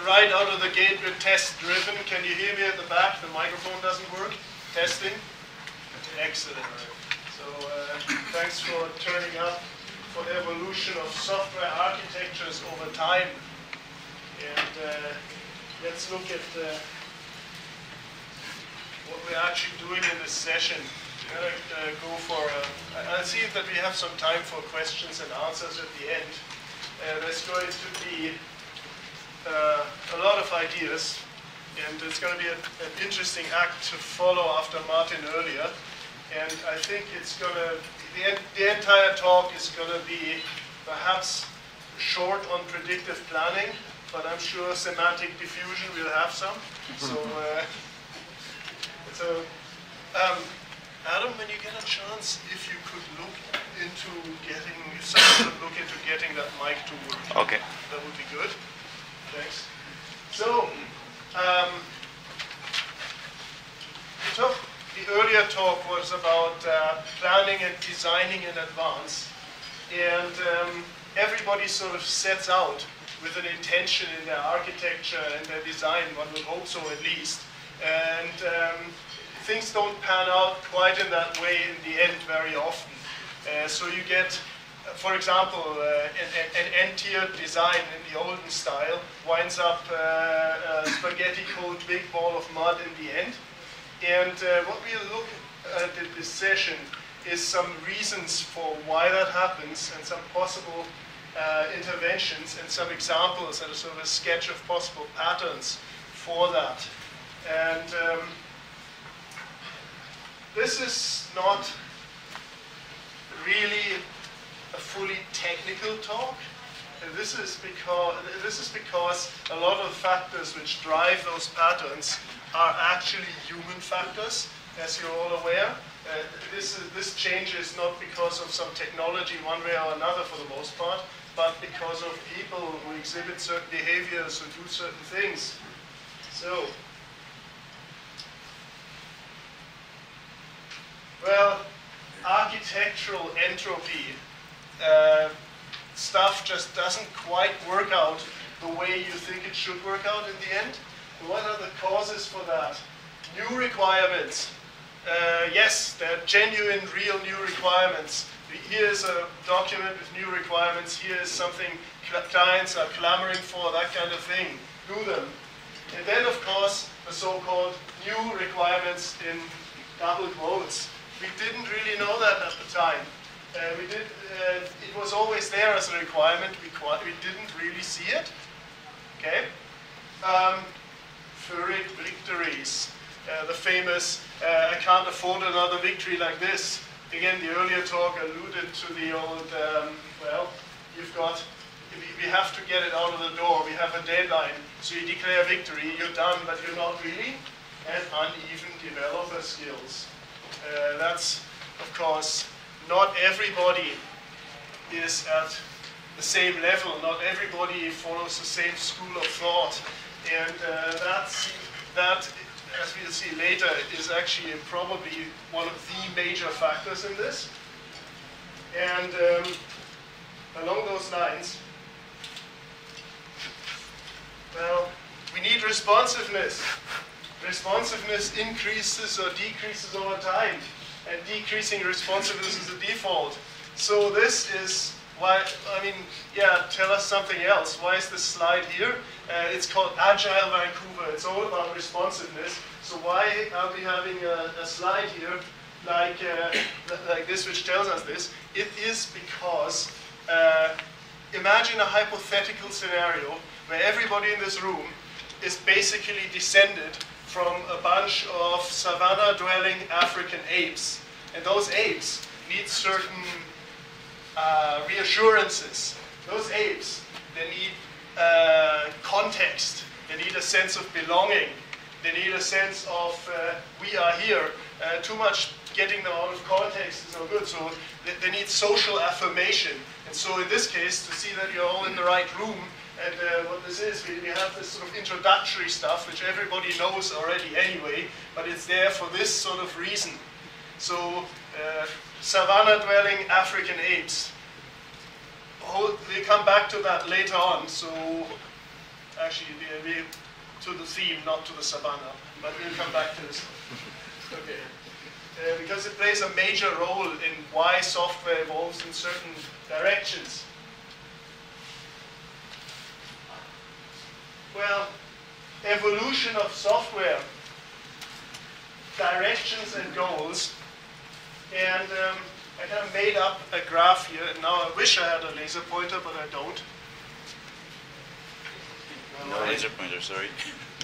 right out of the gate we're test driven. Can you hear me at the back? The microphone doesn't work. Testing. Excellent. So thanks for turning up for the evolution of software architectures over time. And let's look at what we're actually doing in this session. We're going to go for, I'll see that we have some time for questions and answers at the end. There's going to be a lot of ideas, and it's going to be an interesting act to follow after Martin earlier. And I think it's going to, the entire talk is going to be perhaps short on predictive planning, but I'm sure semantic diffusion will have some. So, Adam, when you get a chance, if you could look into getting, if someone could look into getting that mic to work. Okay. That would be good. Thanks. So, the earlier talk was about planning and designing in advance. And everybody sort of sets out with an intention in their architecture and their design, one would hope so at least. And things don't pan out quite in that way in the end very often. So you get, for example, an N-tier design in the olden style winds up a spaghetti-coated big ball of mud in the end. And what we'll look at in this session is some reasons for why that happens and some possible interventions and some examples and a sort of a sketch of possible patterns for that. And this is not really a fully technical talk. And this is because a lot of factors which drive those patterns are actually human factors, as you're all aware. This change is not because of some technology one way or another for the most part, but because of people who exhibit certain behaviors or do certain things. So, well, architectural entropy, stuff just doesn't quite work out the way you think it should work out in the end. What are the causes for that? New requirements. Yes, they're genuine, real new requirements. Here's a document with new requirements. Here's something clients are clamoring for, that kind of thing. Do them. And then, of course, the so-called new requirements in double quotes. We didn't really know that at the time. It was always there as a requirement. We didn't really see it. Okay. Pyrrhic victories. The famous, I can't afford another victory like this. Again, the earlier talk alluded to the old, well, we have to get it out of the door. We have a deadline. So you declare victory, you're done, but you're not really. And uneven developer skills. That's, of course, not everybody is at the same level. Not everybody follows the same school of thought. And that, as we'll see later, is actually probably one of the major factors in this. And along those lines, well, we need responsiveness. Responsiveness increases or decreases over time, and decreasing responsiveness is a default. So this is why, I mean, yeah, tell us something else. Why is this slide here? It's called Agile Vancouver. It's all about responsiveness. So why are we having a slide here like this, which tells us this? It is because imagine a hypothetical scenario where everybody in this room is basically descended from a bunch of savanna-dwelling African apes. And those apes need certain reassurances. Those apes, they need context. They need a sense of belonging. They need a sense of we are here. Too much getting them out of context is no good. So they need social affirmation. And so in this case, to see that you're all in the right room, and what this is, we have this sort of introductory stuff, which everybody knows already anyway, but it's there for this sort of reason. So, savanna-dwelling African apes. we come back to that later on. So actually, to the theme, not to the savannah, but we'll come back to this. Okay, because it plays a major role in why software evolves in certain directions. Well, evolution of software, directions and goals, and I kind of made up a graph here, and now I wish I had a laser pointer, but I don't. No laser pointer, sorry.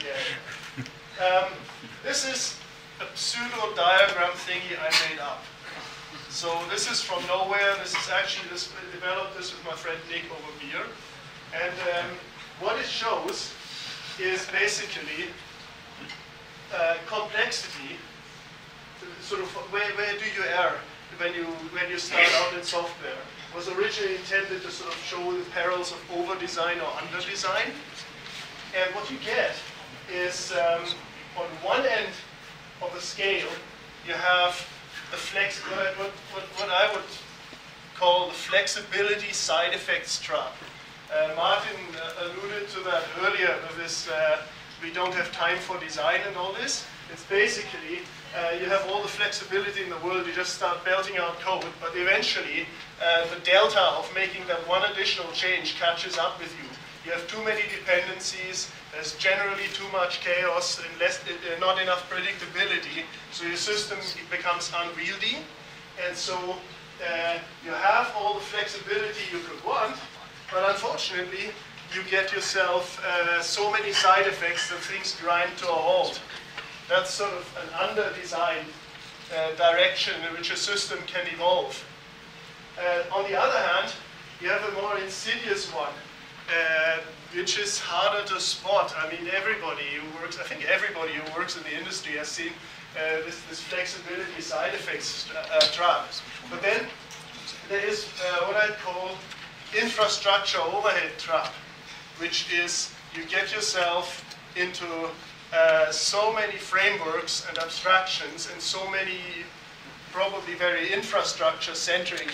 Yeah. This is a pseudo diagram thingy I made up. So this is from nowhere. This is actually, I developed this with my friend Nick over beer. And what it shows is basically complexity. Sort of where do you err when you start out in software? It was originally intended to sort of show the perils of over-design or under-design. And what you get is on one end of the scale, you have the what I would call the flexibility side effects trap. Martin alluded to that earlier with this, we don't have time for design and all this. It's basically, you have all the flexibility in the world, you just start belting out code, but eventually the delta of making that one additional change catches up with you. You have too many dependencies, there's generally too much chaos and not enough predictability, so your system becomes unwieldy, and so you have all the flexibility you could want, but unfortunately you get yourself so many side effects that things grind to a halt. That's sort of an under-designed direction in which a system can evolve. On the other hand, you have a more insidious one, which is harder to spot. I mean, everybody who works, I think everybody who works in the industry has seen this flexibility side effects trap. But then there is what I call infrastructure overhead trap, which is you get yourself into so many frameworks and abstractions and so many probably very infrastructure-centric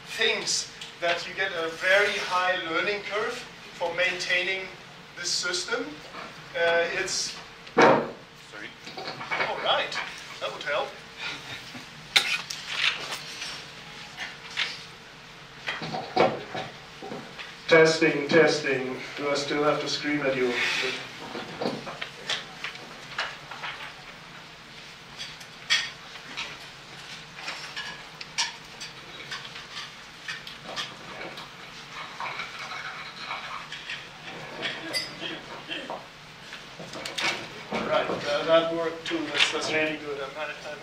things that you get a very high learning curve for maintaining this system. It's... Sorry. All right, that would help. Testing, testing. Do I still have to scream at you? That worked too. That's really good.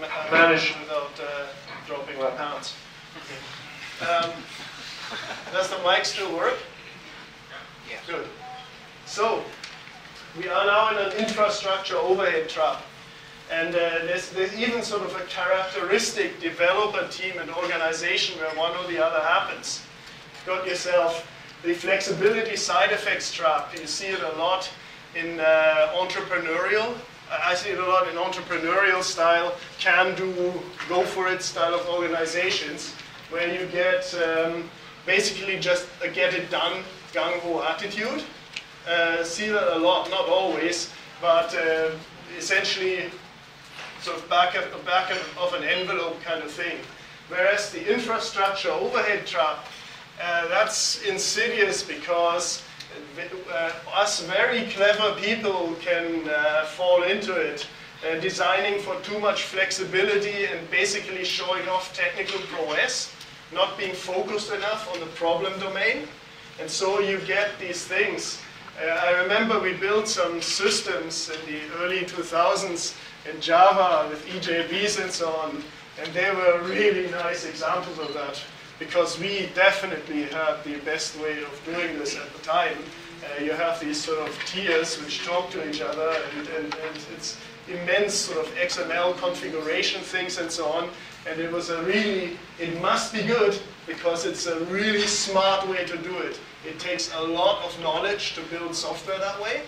I managed without dropping my pants. Does the mic still work? Yeah. Good. So, we are now in an infrastructure overhead trap. And there's even sort of a characteristic developer team and organization where one or the other happens. You've got yourself the flexibility side effects trap. You see it a lot in entrepreneurial. I see it a lot in entrepreneurial style, can-do, go-for-it style of organizations, where you get basically just a get-it-done, gung-ho attitude. See that a lot, not always, but essentially sort of back of an envelope kind of thing. Whereas the infrastructure overhead trap, that's insidious because us very clever people can fall into it, designing for too much flexibility and basically showing off technical prowess, not being focused enough on the problem domain. And so you get these things. I remember we built some systems in the early 2000s in Java with EJBs and so on, and they were really nice examples of that, because we definitely had the best way of doing this at the time. You have these sort of tiers which talk to each other, and it's immense sort of XML configuration things and so on. And it was a really, it must be good because it's a really smart way to do it. It takes a lot of knowledge to build software that way.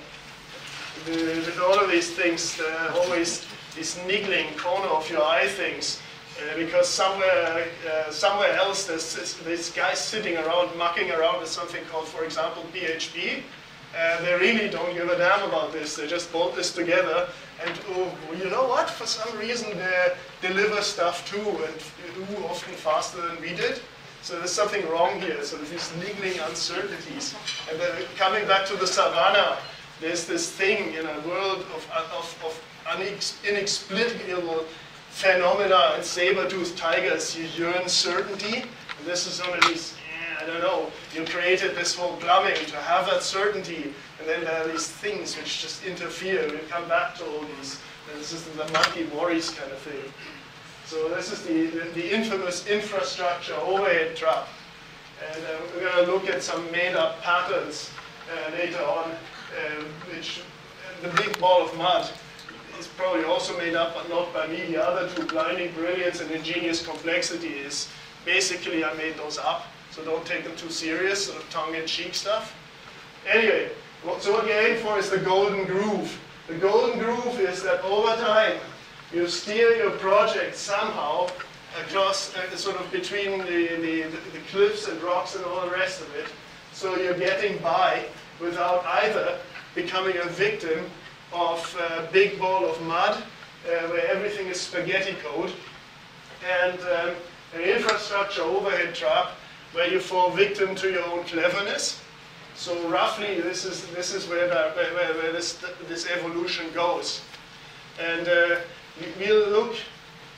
With all of these things, always these niggling corner of your eye things. because somewhere else there's this guy sitting around, mucking around with something called, for example, PHP. They really don't give a damn about this. They just bolt this together, and you know what? For some reason they deliver stuff too, and often faster than we did. So there's something wrong here. So these niggling uncertainties. And then coming back to the savannah, there's this thing in a world of inexplicable phenomena and saber-toothed tigers. You yearn certainty, and this is one of these. I don't know, you created this whole plumbing to have that certainty, and then there are these things which just interfere. We come back to all these. This is the monkey worries kind of thing. So this is the infamous infrastructure overhead trap. And we're going to look at some made-up patterns later on, which the big ball of mud is probably also made up, but not by me. The other two, blinding brilliance and ingenious complexity, is basically I made those up. So don't take them too serious, sort of tongue-in-cheek stuff. Anyway, so what you aim for is the golden groove. The golden groove is that over time, you steer your project somehow across, sort of between the cliffs and rocks and all the rest of it. So you're getting by without either becoming a victim of a big ball of mud, where everything is spaghetti code, and an infrastructure overhead trap, where you fall victim to your own cleverness. So roughly, this is where this evolution goes, and we'll look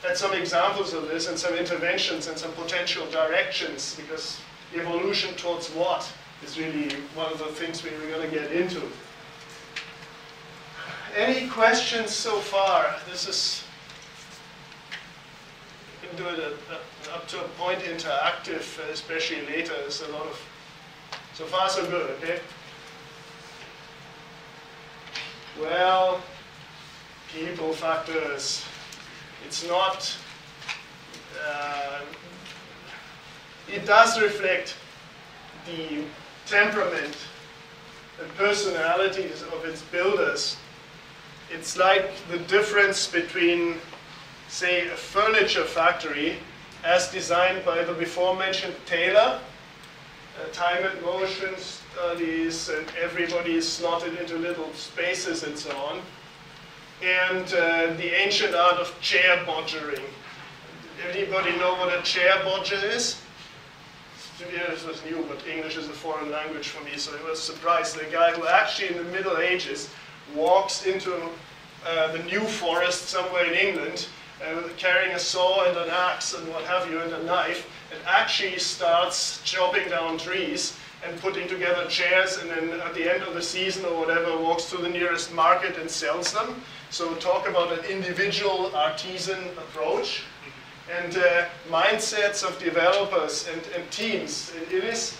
at some examples of this and some interventions and some potential directions, because evolution towards what is really one of the things we're going to get into. Any questions so far? This is. You can do it up to a point interactive, especially later. There's a lot of, so far so good, okay? Well, people factors. It's not, it does reflect the temperament and personalities of its builders. It's like the difference between, say, a furniture factory as designed by the before-mentioned Taylor, time and motion studies, and everybody is slotted into little spaces and so on, and the ancient art of chair bodgering. Anybody know what a chair bodger is? Yeah, this was new, but English is a foreign language for me, so I was surprised. The guy who actually in the Middle Ages walks into the New Forest somewhere in England, carrying a saw and an axe and what have you, and a knife, and actually starts chopping down trees and putting together chairs, and then at the end of the season or whatever walks to the nearest market and sells them. So talk about an individual artisan approach. And mindsets of developers and teams. It is,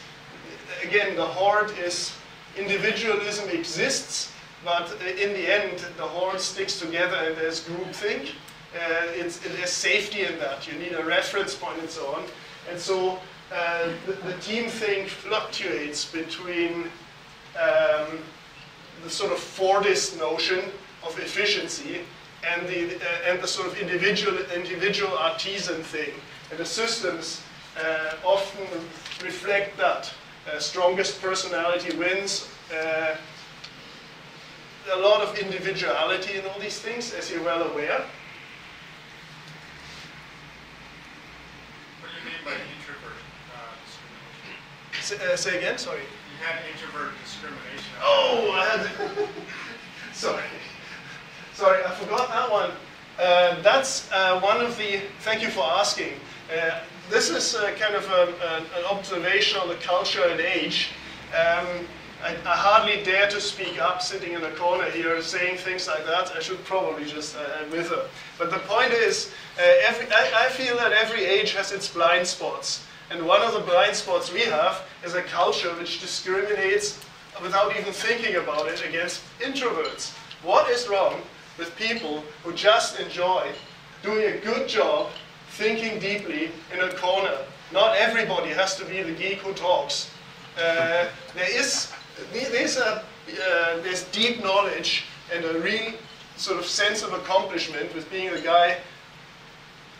again, the horde is, individualism exists, but in the end, the horde sticks together and there's groupthink. There's safety in that. You need a reference point and so on. And so the team thing fluctuates between the sort of Fordist notion of efficiency and the sort of individual artisan thing. And the systems often reflect that. Strongest personality wins. A lot of individuality in all these things, as you're well aware. What do you mean by introvert discrimination? Say again, sorry. You had introvert discrimination. Oh, I had sorry. Sorry, I forgot that one. That's one of the, thank you for asking. This is kind of an observation on the culture and age. I hardly dare to speak up sitting in a corner here saying things like that. I should probably just wither. But the point is, I feel that every age has its blind spots. And one of the blind spots we have is a culture which discriminates without even thinking about it against introverts. What is wrong with people who just enjoy doing a good job, thinking deeply in a corner? Not everybody has to be the geek who talks. There's deep knowledge and a real sort of sense of accomplishment with being a guy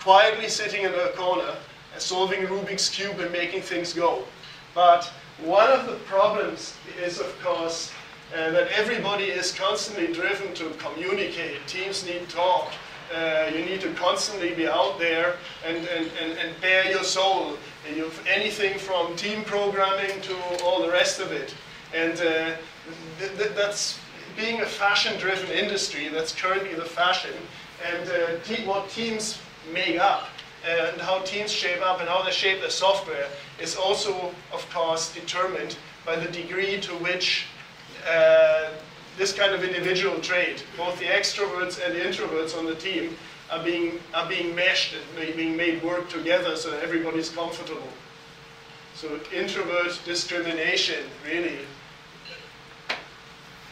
quietly sitting in a corner, solving Rubik's Cube and making things go. But one of the problems is, of course, that everybody is constantly driven to communicate. Teams need talk. You need to constantly be out there and bare your soul. And you've anything from team programming to all the rest of it. And that's being a fashion-driven industry. That's currently the fashion. And what teams make up and how teams shape up and how they shape their software is also, of course, determined by the degree to which this kind of individual trait, both the extroverts and the introverts on the team, are being meshed and being made work together so that everybody's comfortable. So introvert discrimination, really,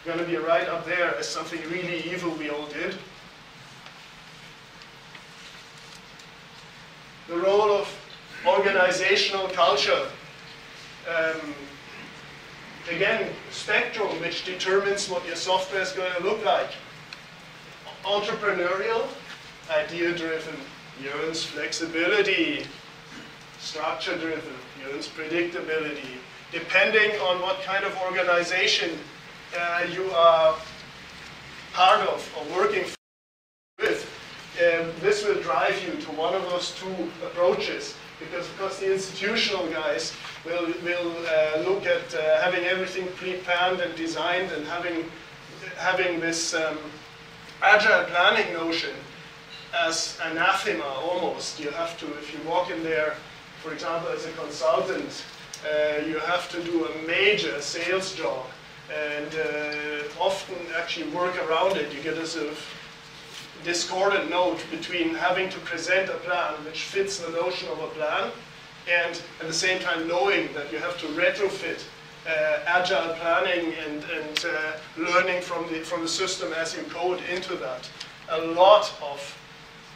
going to be right up there as something really evil we all did. The role of organizational culture. Again, spectrum, which determines what your software is going to look like. Entrepreneurial, idea-driven, yearns flexibility. Structure-driven, yearns predictability. Depending on what kind of organization you are part of or working with, this will drive you to one of those two approaches. Because, of course, the institutional guys will look at having everything pre-planned and designed and having this agile planning notion as anathema almost. You have to, if you walk in there, for example, as a consultant, you have to do a major sales job and often actually work around it. You get a sort of discordant note between having to present a plan which fits the notion of a plan and at the same time knowing that you have to retrofit agile planning and learning from the system as you code into that. A lot of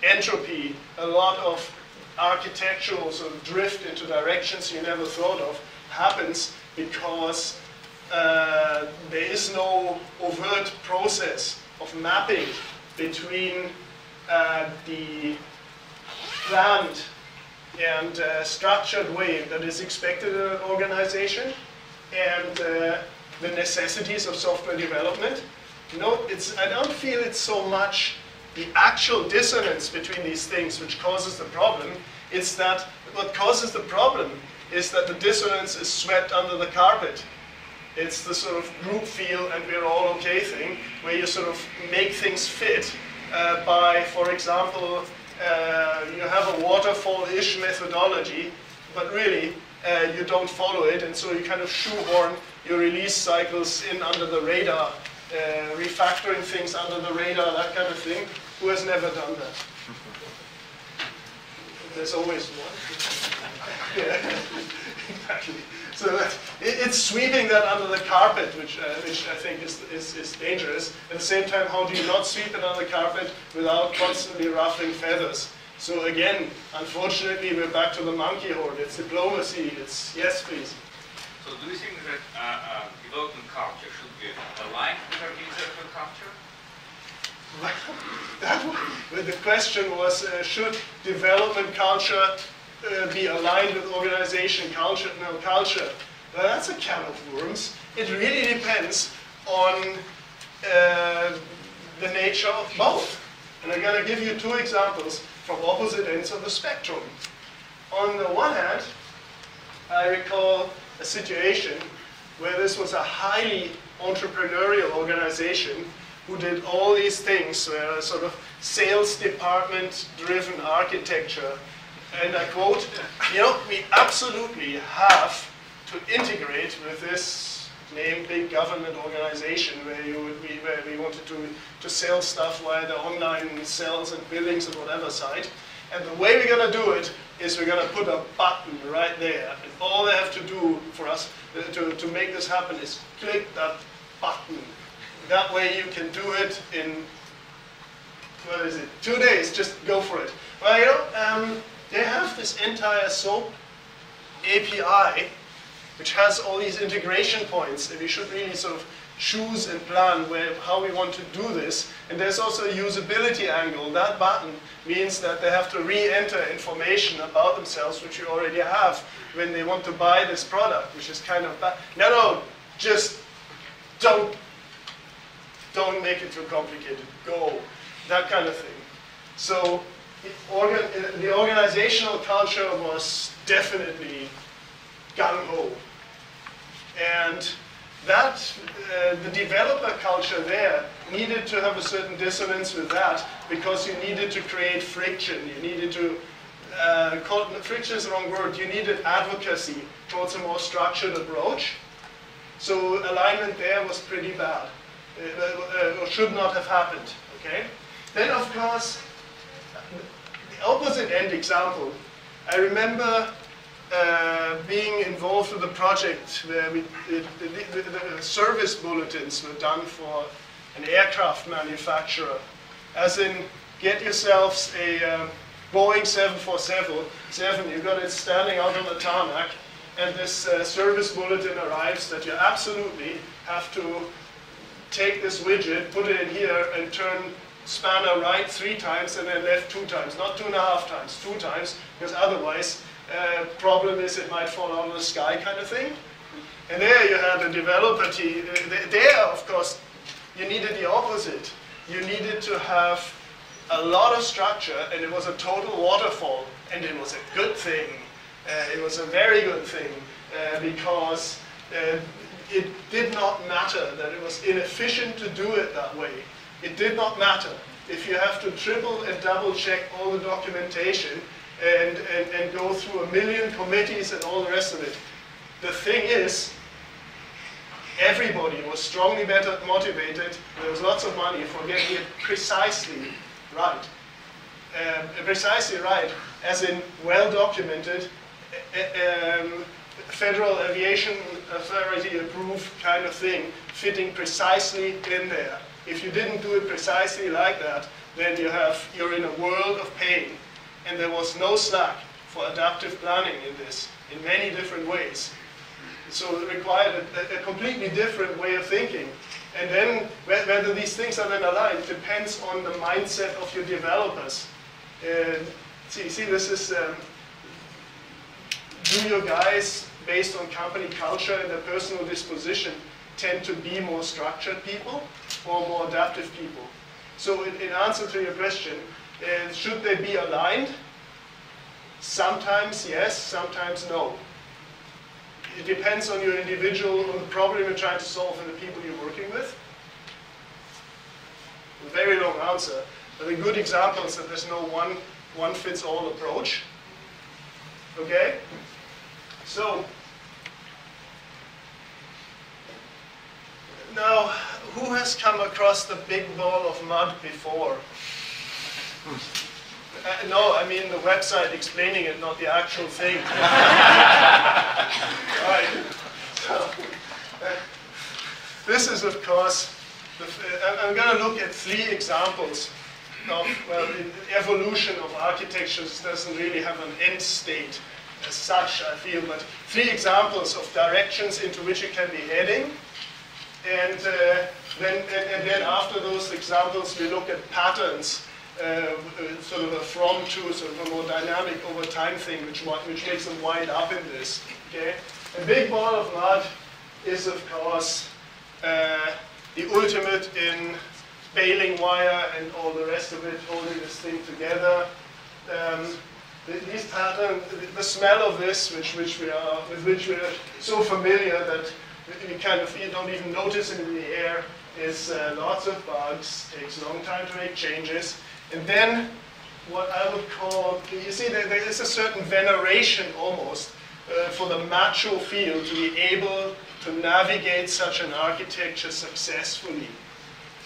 entropy, a lot of architectural sort of drift into directions you never thought of happens because there is no overt process of mapping between the planned and structured way that is expected in an organization and the necessities of software development. No, I don't feel it's so much the actual dissonance between these things which causes the problem. It's that what causes the problem is that the dissonance is swept under the carpet. It's the sort of group feel and we're all okay thing, where you sort of make things fit by, for example, you have a waterfall-ish methodology, but really you don't follow it, and so you kind of shoehorn your release cycles in under the radar, refactoring things under the radar, that kind of thing. Who has never done that? There's always one. Yeah, exactly. So it's sweeping that under the carpet, which I think is dangerous. At the same time, how do you not sweep it under the carpet without constantly ruffling feathers? So again, unfortunately, we're back to the monkey horde. It's diplomacy. It's yes, please. So do you think that development culture should be aligned with our user culture? Well, the question was, should development culture be aligned with organization culture? No, culture. Well, that's a can of worms. It really depends on the nature of both. And I'm going to give you two examples from opposite ends of the spectrum. On the one hand, I recall a situation where this was a highly entrepreneurial organization who did all these things, where a sort of sales department driven architecture. And I quote, you know, we absolutely have to integrate with this named big government organization where we wanted to sell stuff via the online sales and billings and whatever site. And the way we're going to do it is we're going to put a button right there. And all they have to do for us to make this happen is click that button. That way you can do it in, 2 days, just go for it. Well, you know, they have this entire SOAP API which has all these integration points, and we should really sort of choose and plan how we want to do this. And there's also a usability angle. That button means that they have to re-enter information about themselves, which you already have when they want to buy this product, which is kind of bad. No, just don't make it too complicated. Go, that kind of thing. So the organizational culture was definitely gung-ho. And that, the developer culture there needed to have a certain dissonance with that, because you needed to create friction. You needed to, friction is the wrong word, you needed advocacy towards a more structured approach. So alignment there was pretty bad, or should not have happened, okay? Then of course, the opposite end example, I remember being involved with a project where the service bulletins were done for an aircraft manufacturer. As in, get yourselves a Boeing 747, you've got it standing out on the tarmac, and this service bulletin arrives that you absolutely have to take this widget, put it in here, and turn spanner right 3 times and then left 2 times. Not 2.5 times, 2 times, because otherwise, problem is it might fall out of the sky kind of thing. And there you had a developer team. There, of course, you needed the opposite. You needed to have a lot of structure, and it was a total waterfall, and it was a good thing. It was a very good thing, because it did not matter that it was inefficient to do it that way. It did not matter. If you have to triple and double check all the documentation and go through 1 million committees and all the rest of it, the thing is, everybody was strongly better motivated. There was lots of money for getting it precisely right. Precisely right, as in well documented, Federal Aviation Authority approved kind of thing, fitting precisely in there. If you didn't do it precisely like that, then you're in a world of pain. And there was no slack for adaptive planning in this, in many different ways. So it required a completely different way of thinking. And then whether these things are then aligned depends on the mindset of your developers. See, this is, do your guys, based on company culture and their personal disposition, tend to be more structured people or more adaptive people? So in answer to your question, should they be aligned? Sometimes yes, sometimes no. It depends on your individual, on the problem you're trying to solve and the people you're working with. A very long answer, but a good example is that there's no one-fits-all approach. Okay? So, now, who has come across the big ball of mud before? No, I mean the website explaining it, not the actual thing. Right. So, this is, of course, I'm going to look at 3 examples of, well, the evolution of architectures doesn't really have an end state as such, I feel, but 3 examples of directions into which it can be heading. And then after those examples, we look at patterns, sort of a from to, sort of a more dynamic over time thing, which makes them wind up in this. Okay? A big ball of mud is, of course, the ultimate in baling wire and all the rest of it, holding this thing together. These patterns, the smell of this, with which we are so familiar that you don't even notice it in the air, is lots of bugs, takes a long time to make changes. And then what I would call, you see, there is a certain veneration almost for the macho feel to be able to navigate such an architecture successfully.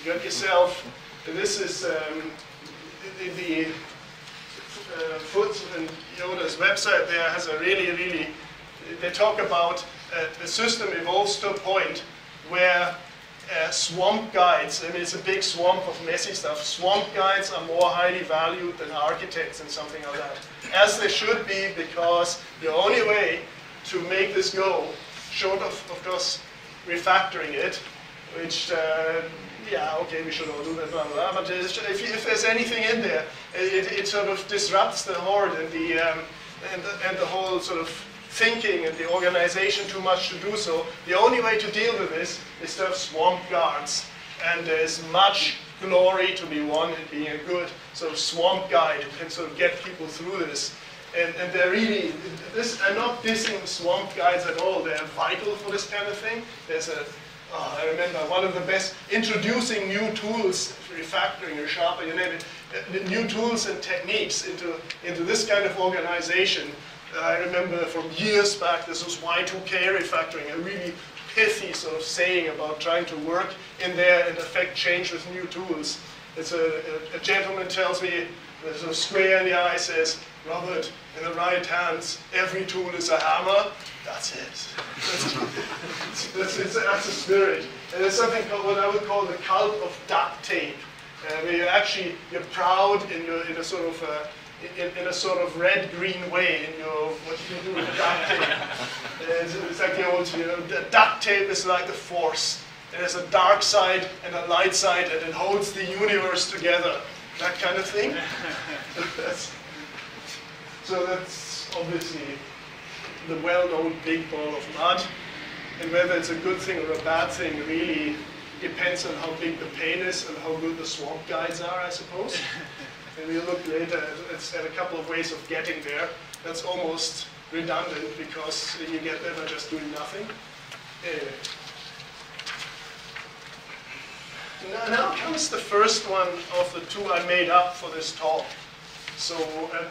You got yourself, this is the Foots and Yoda's website there has a really, they talk about the system evolves to a point where swamp guides, I mean it's a big swamp of messy stuff, swamp guides are more highly valued than architects and something like that. As they should be, because the only way to make this go short of course, refactoring it, which, yeah, okay, we should all do that, blah, blah, blah, but if there's anything in there, it sort of disrupts the horde and the whole sort of thinking and the organization too much to do so. The only way to deal with this is to have swamp guards, and there's much glory to be won in being a good sort of swamp guide who can sort of get people through this. And they're really, I'm not dissing swamp guides at all. They're vital for this kind of thing. There's I remember one of the best, introducing new tools, refactoring or sharpening, you name it, new tools and techniques into this kind of organization. I remember from years back, this was Y2K refactoring, a really pithy sort of saying about trying to work in there and affect change with new tools. It's a gentleman tells me, there's a square in the eye, says, Robert, in the right hands, every tool is a hammer. That's it. That's the spirit. And there's something called what I would call the cult of duct tape, where you're proud in a sort of red-green way in what you can do with duct tape. It's like the old, the duct tape is like the force. There's a dark side and a light side, and it holds the universe together. That kind of thing. So that's obviously the well-known big ball of mud. And whether it's a good thing or a bad thing really depends on how big the pain is and how good the swamp guides are, I suppose. And we'll look later at a couple of ways of getting there. That's almost redundant because you get there by just doing nothing. Now comes the first one of the two I made up for this talk. So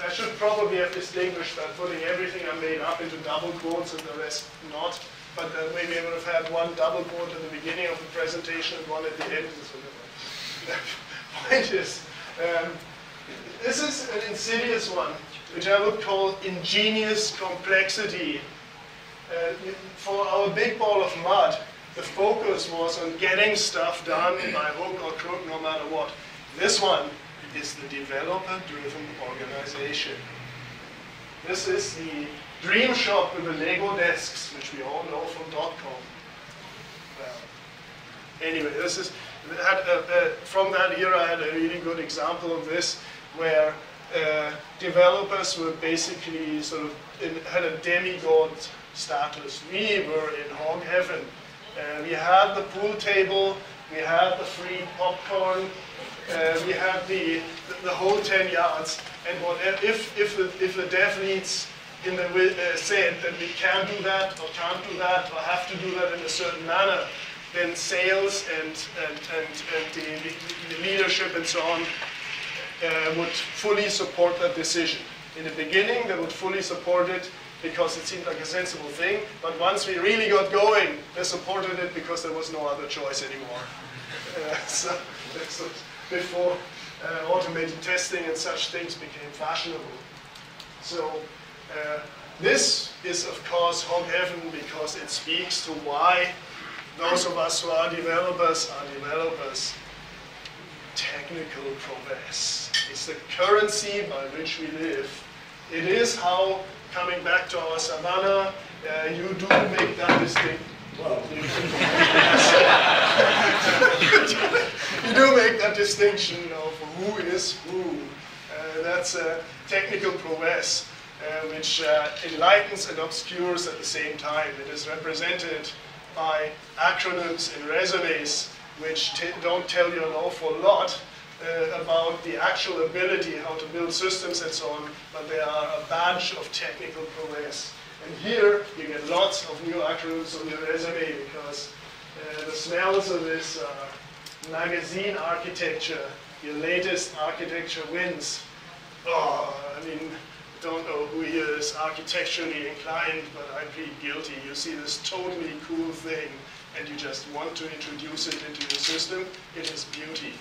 I should probably have distinguished that, putting everything I made up into double quotes and the rest not. But maybe I would have had one double quote at the beginning of the presentation and one at the end. The point is, this is an insidious one, which I would call ingenious complexity. For our big ball of mud, the focus was on getting stuff done by hook or crook, no matter what. This one is the developer-driven organization. This is the dream shop with the Lego desks, which we all know from .com. Anyway, this is from that era. I had a really good example of this, where developers were basically sort of had a demigod status. We were in hog heaven. We had the pool table, we had the free popcorn, we had the whole 10 yards. And if the dev leads in the said that we can do that or can't do that or have to do that in a certain manner, then sales and the leadership and so on would fully support that decision. In the beginning, they would fully support it because it seemed like a sensible thing, but once we really got going, they supported it because there was no other choice anymore. So before automated testing and such things became fashionable. So this is, of course, hog heaven because it speaks to why those of us who are developers. Technical prowess. It's the currency by which we live. It is how, coming back to our savannah, you do make that distinction. Well, you do make that distinction, for who is who. That's technical prowess, which enlightens and obscures at the same time. It is represented by acronyms and resumes, which don't tell you an awful lot about the actual ability, how to build systems and so on, but they are a badge of technical prowess. And here you get lots of new acronyms on your resume because the smells of this magazine architecture, your latest architecture wins. Oh, I mean, don't know who here is architecturally inclined, but I plead guilty. You see this totally cool thing and you just want to introduce it into your system. It is beauty.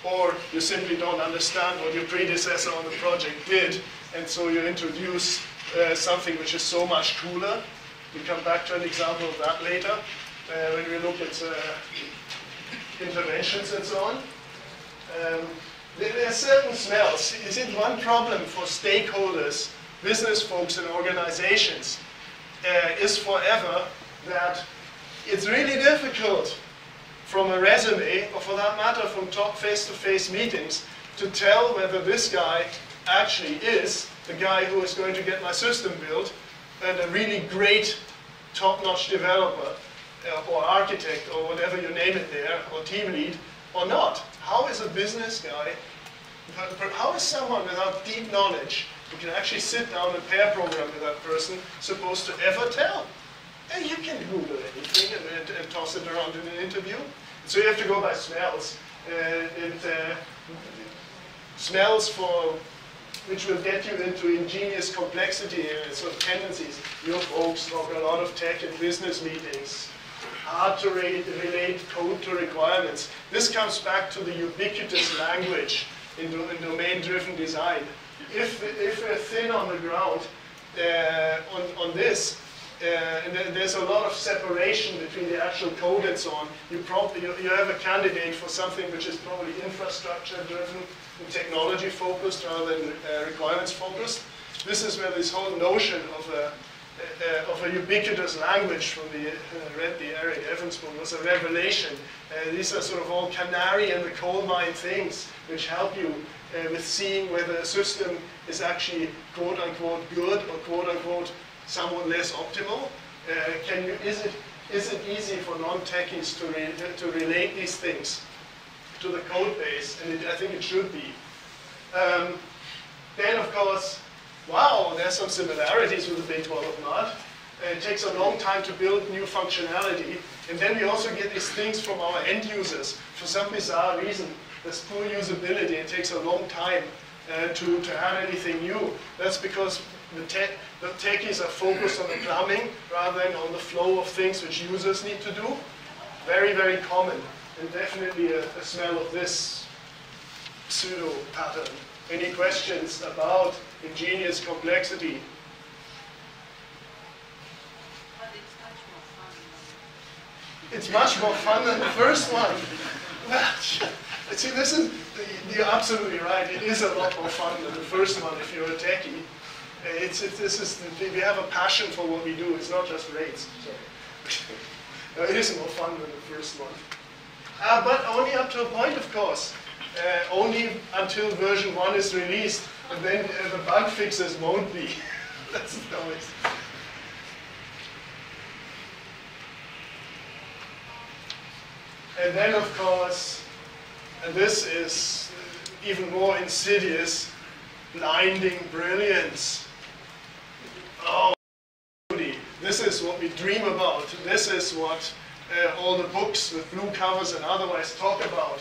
Or you simply don't understand what your predecessor on the project did, and so you introduce something which is so much cooler. We'll come back to an example of that later when we look at interventions and so on. There are certain smells. Is it one problem for stakeholders, business folks and organizations? is forever that it's really difficult from a resume, or for that matter from top face-to-face meetings, to tell whether this guy actually is the guy who is going to get my system built and a really great top-notch developer or architect or whatever you name it there, or team lead, or not. How is a business guy, how is someone without deep knowledge who can actually sit down and pair program with that person supposed to ever tell? And you can Google anything and toss it around in an interview. So you have to go by smells. Smells for which will get you into ingenious complexity and sort of tendencies. You folks talk a lot of tech in business meetings. Hard to relate code to requirements. This comes back to the ubiquitous language in domain-driven design. If we're thin on the ground on this, and there's a lot of separation between the actual code and so on, you have a candidate for something which is probably infrastructure-driven and technology-focused rather than requirements-focused. This is where this whole notion of a ubiquitous language from read the Eric Evans book was a revelation. These are sort of all canary in the coal mine things which help you with seeing whether a system is actually quote-unquote good or quote-unquote somewhat less optimal. Is it easy for non-techies to relate these things to the code base? And I think it should be. Then, of course, wow, there's some similarities with the big wall of mud. It takes a long time to build new functionality. And then we also get these things from our end users. For some bizarre reason, there's poor usability. It takes a long time to add anything new. That's because the techies are focused on the plumbing rather than on the flow of things which users need to do. Very, very common. And definitely a smell of this pseudo pattern. Any questions about ingenious complexity? But it's much more fun. It's much more fun than the first one. Well, see, this is, you're absolutely right. It is a lot more fun than the first one if you're a techie. We have a passion for what we do. It's not just rates. Sorry. It is more fun than the first one. But only up to a point, of course. Only until version 1 is released, and then the bug fixes won't be. That's always. And then, of course, and this is even more insidious, blinding brilliance. Oh, this is what we dream about. This is what all the books with blue covers and otherwise talk about.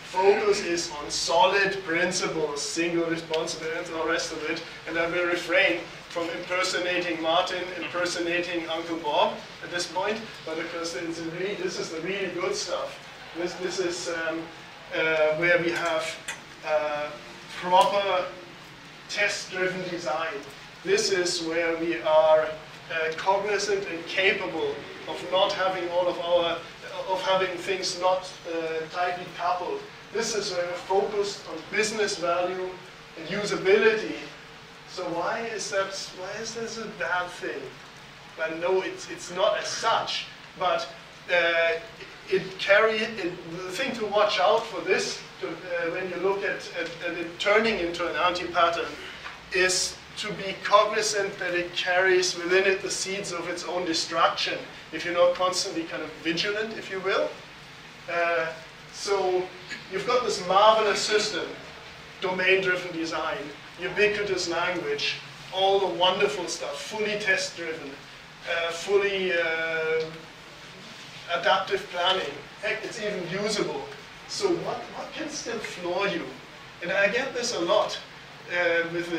Focus is on solid principles, single responsibility, and all the rest of it. And I will refrain from impersonating Martin, impersonating Uncle Bob at this point, but because this is the really good stuff. This is where we have proper test-driven design. This is where we are cognizant and capable of not having of having things not tightly coupled. This is where we're focused on business value and usability. So why is this a bad thing? Well, no, it's not as such, but the thing to watch out for this, when you look at it turning into an anti-pattern, is to be cognizant that it carries within it the seeds of its own destruction, if you're not constantly kind of vigilant, if you will. So you've got this marvelous system, domain-driven design, ubiquitous language, all the wonderful stuff, fully test-driven, fully adaptive planning. Heck, it's even usable. So what can still floor you? And I get this a lot with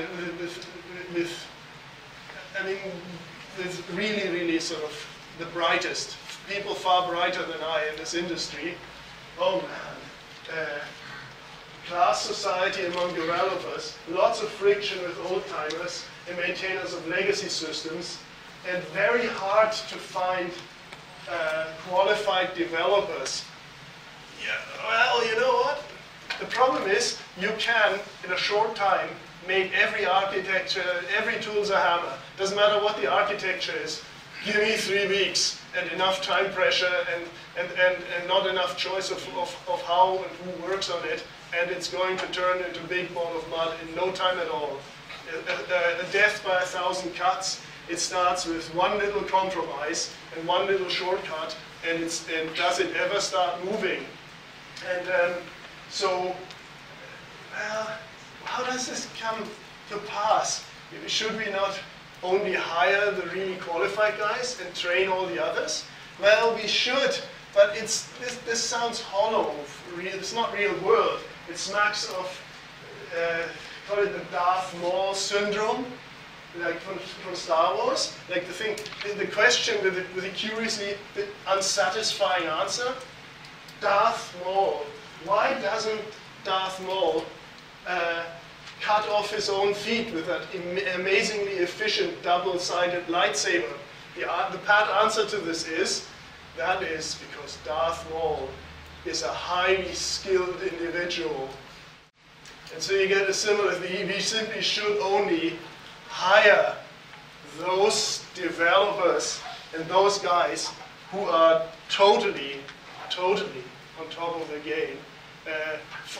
really, really sort of the brightest, people far brighter than I in this industry. Oh man, class society among developers, lots of friction with old-timers and maintainers of legacy systems, and very hard to find qualified developers. Yeah, well, you know what? The problem is you can, in a short time, make every architecture, every tool's a hammer. Doesn't matter what the architecture is. Give me 3 weeks and enough time pressure and not enough choice of how and who works on it, and it's going to turn into a big ball of mud in no time at all. A death by 1,000 cuts, it starts with one little compromise and one little shortcut, and does it ever start moving? And so, well, how does this come to pass? Should we not only hire the really qualified guys and train all the others? Well, we should, but this sounds hollow. It's not real world. It smacks of, call it the Darth Maul syndrome, like from Star Wars. Like the question with a curiously unsatisfying answer. Darth Maul. Why doesn't Darth Maul cut off his own feet with that amazingly efficient double-sided lightsaber? The pat answer to this is, that is because Darth Maul is a highly skilled individual. And so you get a similar thing. We simply should only hire those developers and those guys who are totally on top of the game.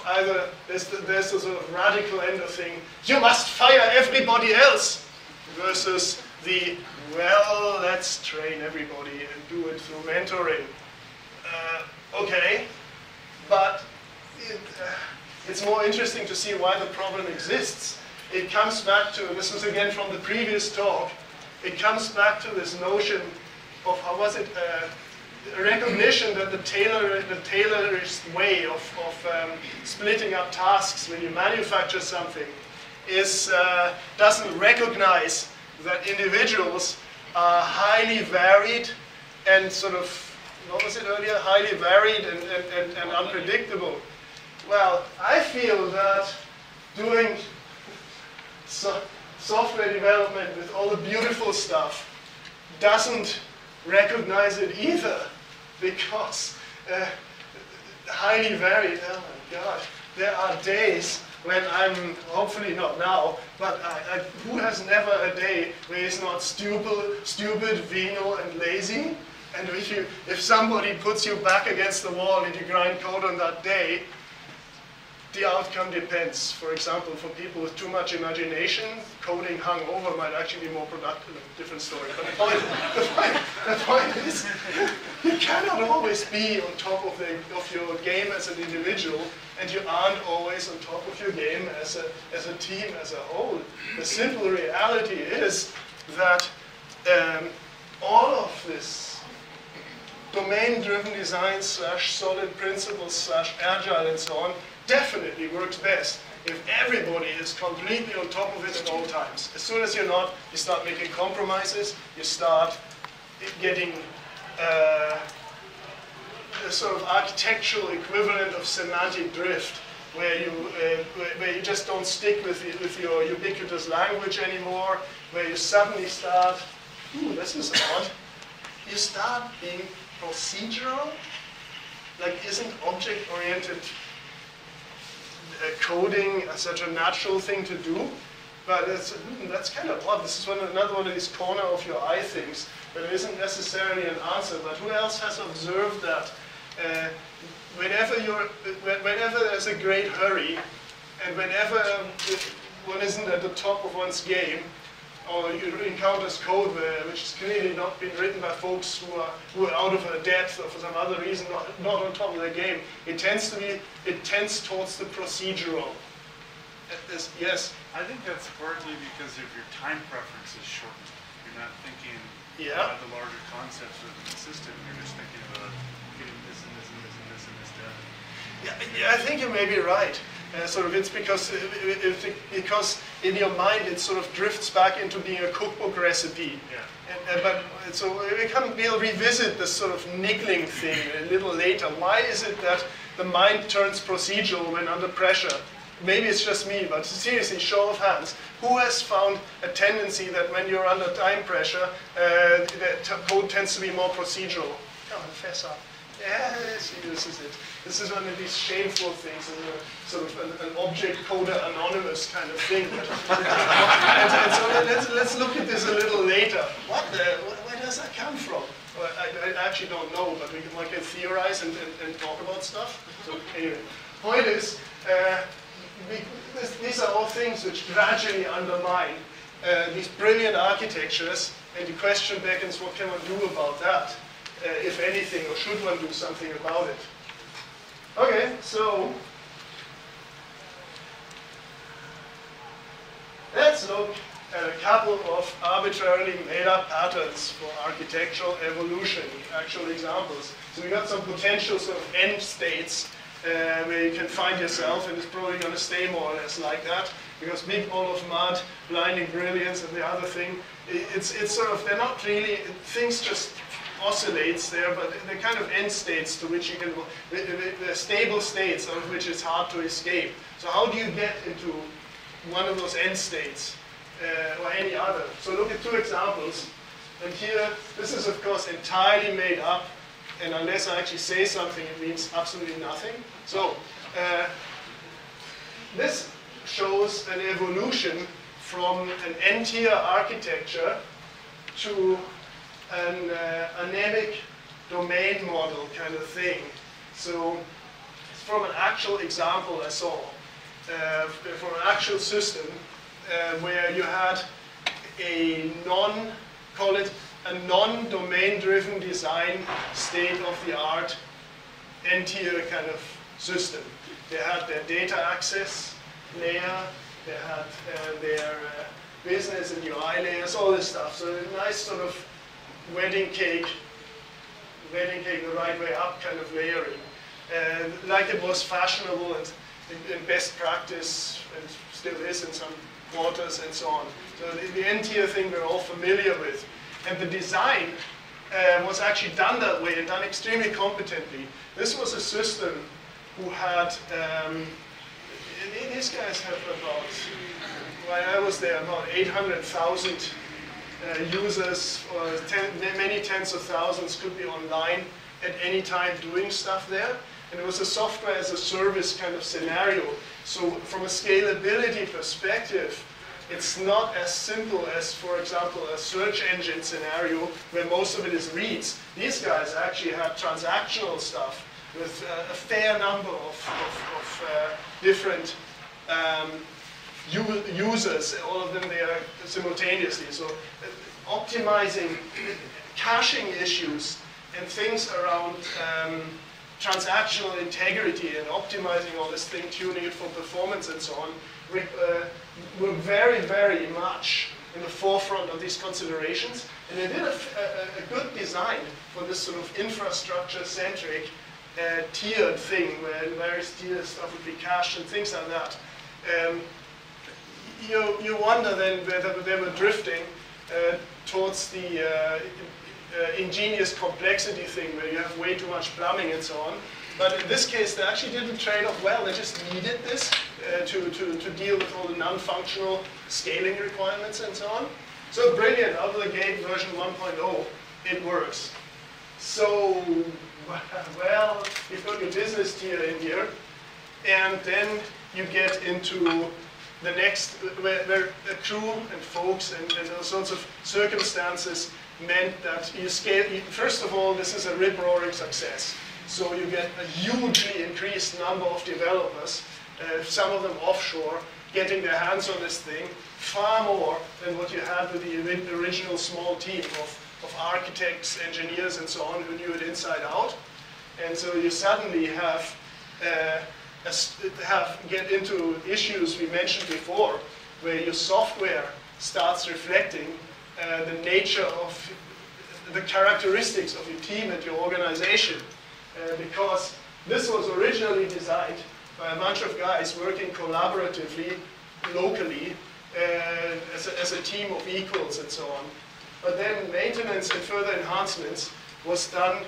Either there's the sort of radical end of thing, you must fire everybody else, versus the, well, let's train everybody and do it through mentoring. Okay, but it's more interesting to see why the problem exists. It comes back to, this was again from the previous talk, it comes back to this notion of, how was it, recognition that the tailorist way of splitting up tasks when you manufacture something doesn't recognize that individuals are highly varied and sort of, what was it earlier, highly varied and unpredictable. Well, I feel that doing software development with all the beautiful stuff doesn't recognize it either, because highly varied, oh my God, there are days when I'm, hopefully not now, but who has never a day where he's not stupid, venal, and lazy? And if somebody puts you back against the wall and you grind code on that day, the outcome depends. For example, for people with too much imagination, coding hungover might actually be more productive. Different story. But the point is, you cannot always be on top of your game as an individual, and you aren't always on top of your game as a team, as a whole. The simple reality is that all of this domain-driven design / solid principles / agile and so on definitely works best if everybody is completely on top of it at all times. As soon as you're not, you start making compromises, you start getting a sort of architectural equivalent of semantic drift, where you just don't stick with your ubiquitous language anymore, where you suddenly start, this is odd, you start being procedural. Like, isn't object-oriented coding such a natural thing to do? But that's kind of odd. This is another one of these corner of your eye things, but it isn't necessarily an answer. But who else has observed that whenever there's a great hurry, and whenever one isn't at the top of one's game, or you encounter code which has clearly not been written by folks who are out of a depth or for some other reason not on top of their game, it tends towards the procedural. Yes? I think that's partly because of your time preferences shortened. You're not thinking Yeah. about the larger concepts of the system. You're just thinking about getting this and this and this and this and this done. Yeah, I think you may be right. It's because in your mind it sort of drifts back into being a cookbook recipe. Yeah. We'll revisit this sort of niggling thing a little later. Why is it that the mind turns procedural when under pressure? Maybe it's just me, but seriously, show of hands. Who has found a tendency that when you're under time pressure, the code tends to be more procedural? Come on, fess up. Yeah, see, this is it. This is one of these shameful things, sort of an object coder anonymous kind of thing. and so let's look at this a little later. Where does that come from? Well, I actually don't know, but we can theorize and talk about stuff. So anyway, point is, these are all things which gradually undermine these brilliant architectures, and the question beckons, what can one do about that, if anything, or should one do something about it? Okay, so let's look at a couple of arbitrarily made-up patterns for architectural evolution, actual examples. So we got some potential sort of end states where you can find yourself, and it's probably going to stay more or less like that, because big ball of mud, blinding brilliance, and the other thing, it's sort of, they're not really, things just oscillates there, but they're kind of end states to which you can, they're stable states out of which it's hard to escape. So how do you get into one of those end states? Or any other. So look at two examples. And here, this is of course entirely made up, and unless I actually say something, it means absolutely nothing. So this shows an evolution from an n-tier architecture to an anemic domain model kind of thing. So it's from an actual example I saw, from an actual system, where you had a non-domain-driven design, state-of-the-art, n-tier kind of system. They had their data access layer, they had their business and UI layers, all this stuff. So a nice sort of wedding cake the right way up kind of layering. Like it was fashionable and best practice, and still is in some quarters and so on. So the n-tier thing we're all familiar with. And the design was actually done that way and done extremely competently. This was a system who had, these guys have about, while I was there, about 800,000 users, or many tens of thousands could be online at any time doing stuff there. And it was a software as a service kind of scenario. So from a scalability perspective, it's not as simple as, for example, a search engine scenario where most of it is reads. These guys actually had transactional stuff with a fair number of different users, all of them there simultaneously. So optimizing caching issues and things around transactional integrity and optimizing all this thing, tuning it for performance and so on, were very, very much in the forefront of these considerations. And they did a good design for this sort of infrastructure-centric tiered thing, where various tier stuff would be cached and things like that. You wonder then whether they were drifting towards the ingenious complexity thing, where you have way too much plumbing and so on. But in this case, they actually didn't trade off well. They just needed this to deal with all the non-functional scaling requirements and so on. So brilliant, out of the gate, version 1.0, it works. So, well, you've got your business tier in here, and then you get into the next, where the crew and folks and all sorts of circumstances meant that you scale. First of all, this is a rip-roaring success. So you get a hugely increased number of developers, some of them offshore, getting their hands on this thing, far more than what you had with the original small team of architects, engineers, and so on, who knew it inside out. And so you suddenly get into issues we mentioned before, where your software starts reflecting the nature of the characteristics of your team and your organization. Because this was originally designed by a bunch of guys working collaboratively, locally, as a team of equals and so on. But then maintenance and further enhancements was done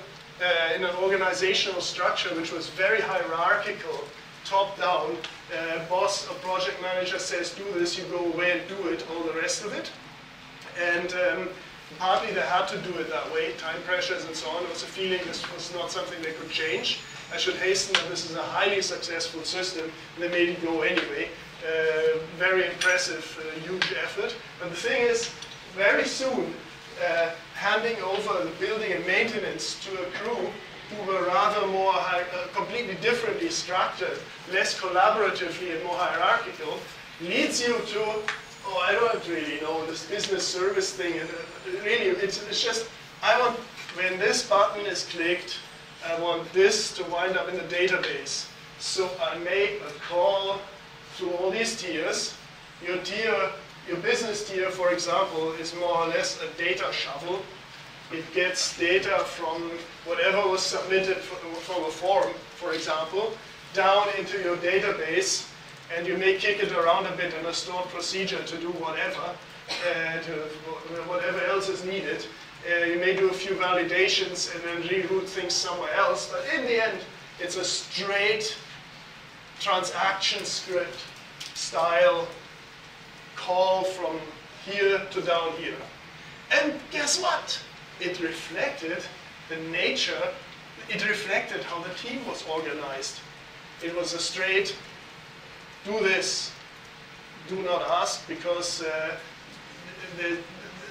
in an organizational structure which was very hierarchical, top-down. Boss or project manager says, do this, you go away and do it, all the rest of it. And Partly they had to do it that way, time pressures and so on. There was a feeling this was not something they could change. I should hasten that this is a highly successful system, and they made it go anyway. Very impressive, huge effort. But the thing is, very soon, handing over the building and maintenance to a crew who were rather more completely differently structured, less collaboratively and more hierarchical, leads you to, oh, I don't really know, this business service thing. And really, it's just, I want, when this button is clicked, I want this to wind up in the database. So I make a call to all these tiers. Your business tier, for example, is more or less a data shovel. It gets data from whatever was submitted from a form, for example, down into your database, and you may kick it around a bit in a stored procedure to do whatever, whatever else is needed. You may do a few validations and then reroute things somewhere else, but in the end, it's a straight transaction script style call from here to down here. And guess what? It reflected the nature, it reflected how the team was organized. It was a straight, do this, do not ask, because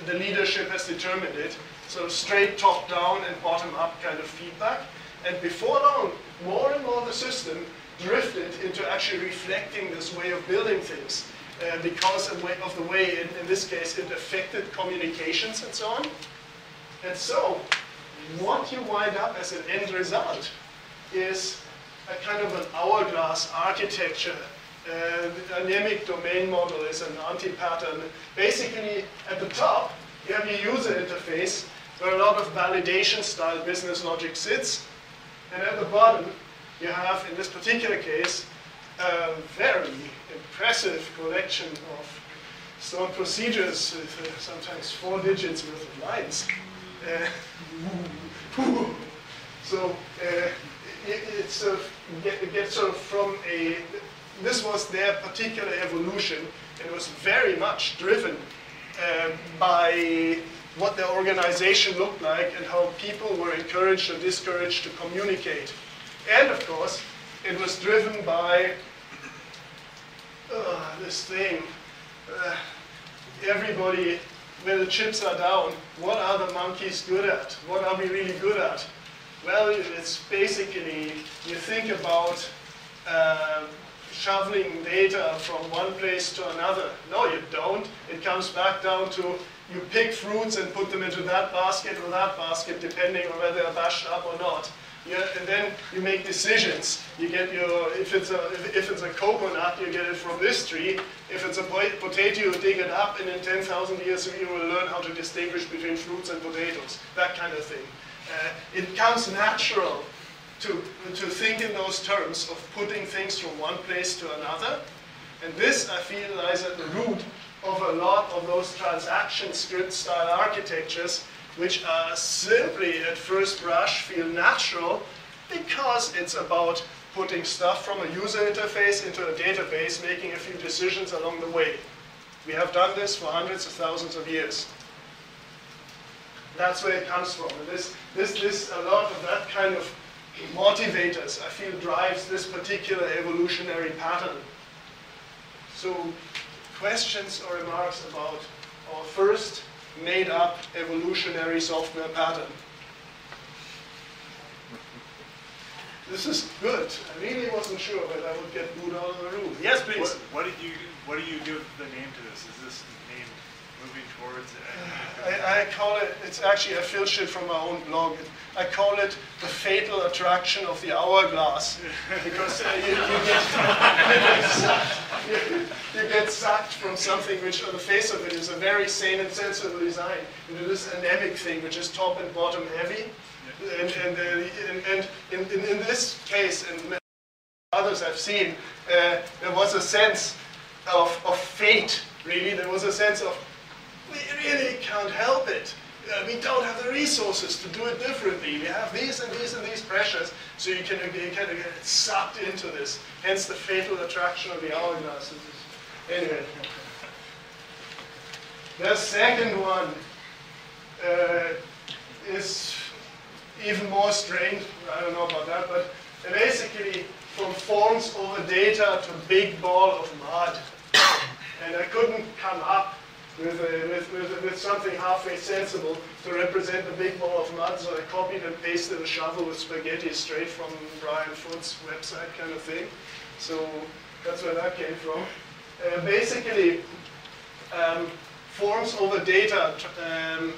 the leadership has determined it. So straight top-down and bottom-up kind of feedback. And before long, more and more the system drifted into actually reflecting this way of building things because of the way, in this case, it affected communications and so on. And so, what you wind up as an end result is a kind of an hourglass architecture. The Anemic domain model is an anti-pattern. Basically, at the top, you have your user interface, where a lot of validation-style business logic sits. And at the bottom, you have, in this particular case, a very impressive collection of stored procedures with sometimes 4 digits worth of lines. So it gets sort of from a, this was their particular evolution, and it was very much driven by what their organization looked like and how people were encouraged or discouraged to communicate. And of course, it was driven by this thing. Everybody, when the chips are down, what are the monkeys good at? What are we really good at? Well, it's basically, you think about shoveling data from one place to another. No, you don't. It comes back down to you pick fruits and put them into that basket or that basket, depending on whether they're bashed up or not. And then you make decisions. You get your, if it's a coconut, you get it from this tree. If it's a potato, you dig it up, and in 10,000 years you will learn how to distinguish between fruits and potatoes. That kind of thing. It comes natural to think in those terms of putting things from one place to another. And this, I feel, lies at the root of a lot of those transaction script style architectures, which are simply, at first brush, feel natural because it's about putting stuff from a user interface into a database, making a few decisions along the way. We have done this for hundreds of thousands of years. That's where it comes from. And a lot of that kind of motivators, I feel, drives this particular evolutionary pattern. So, questions or remarks about our first made-up evolutionary software pattern? This is good. I really wasn't sure whether I would get booed out of the room. Yes, please. What do you give the name to this? Is this name moving towards? I call it. It's actually, I filched it from my own blog. I call it the fatal attraction of the hourglass, because you get sucked from something which, on the face of it, is a very sane and sensible design into this anemic thing, which is top and bottom heavy. And in this case, and others I've seen, there was a sense of fate, really. There was a sense of, we really can't help it. We don't have the resources to do it differently. We have these and these and these pressures, so you kind of get sucked into this. Hence the fatal attraction of the hourglass. Anyway. The second one is even more strange. I don't know about that, but basically from forms over data to big ball of mud. And I couldn't come up with something halfway sensible to represent a big ball of mud, so I copied and pasted a shovel with spaghetti straight from Brian Foote's website kind of thing. So that's where that came from. Basically, forms over data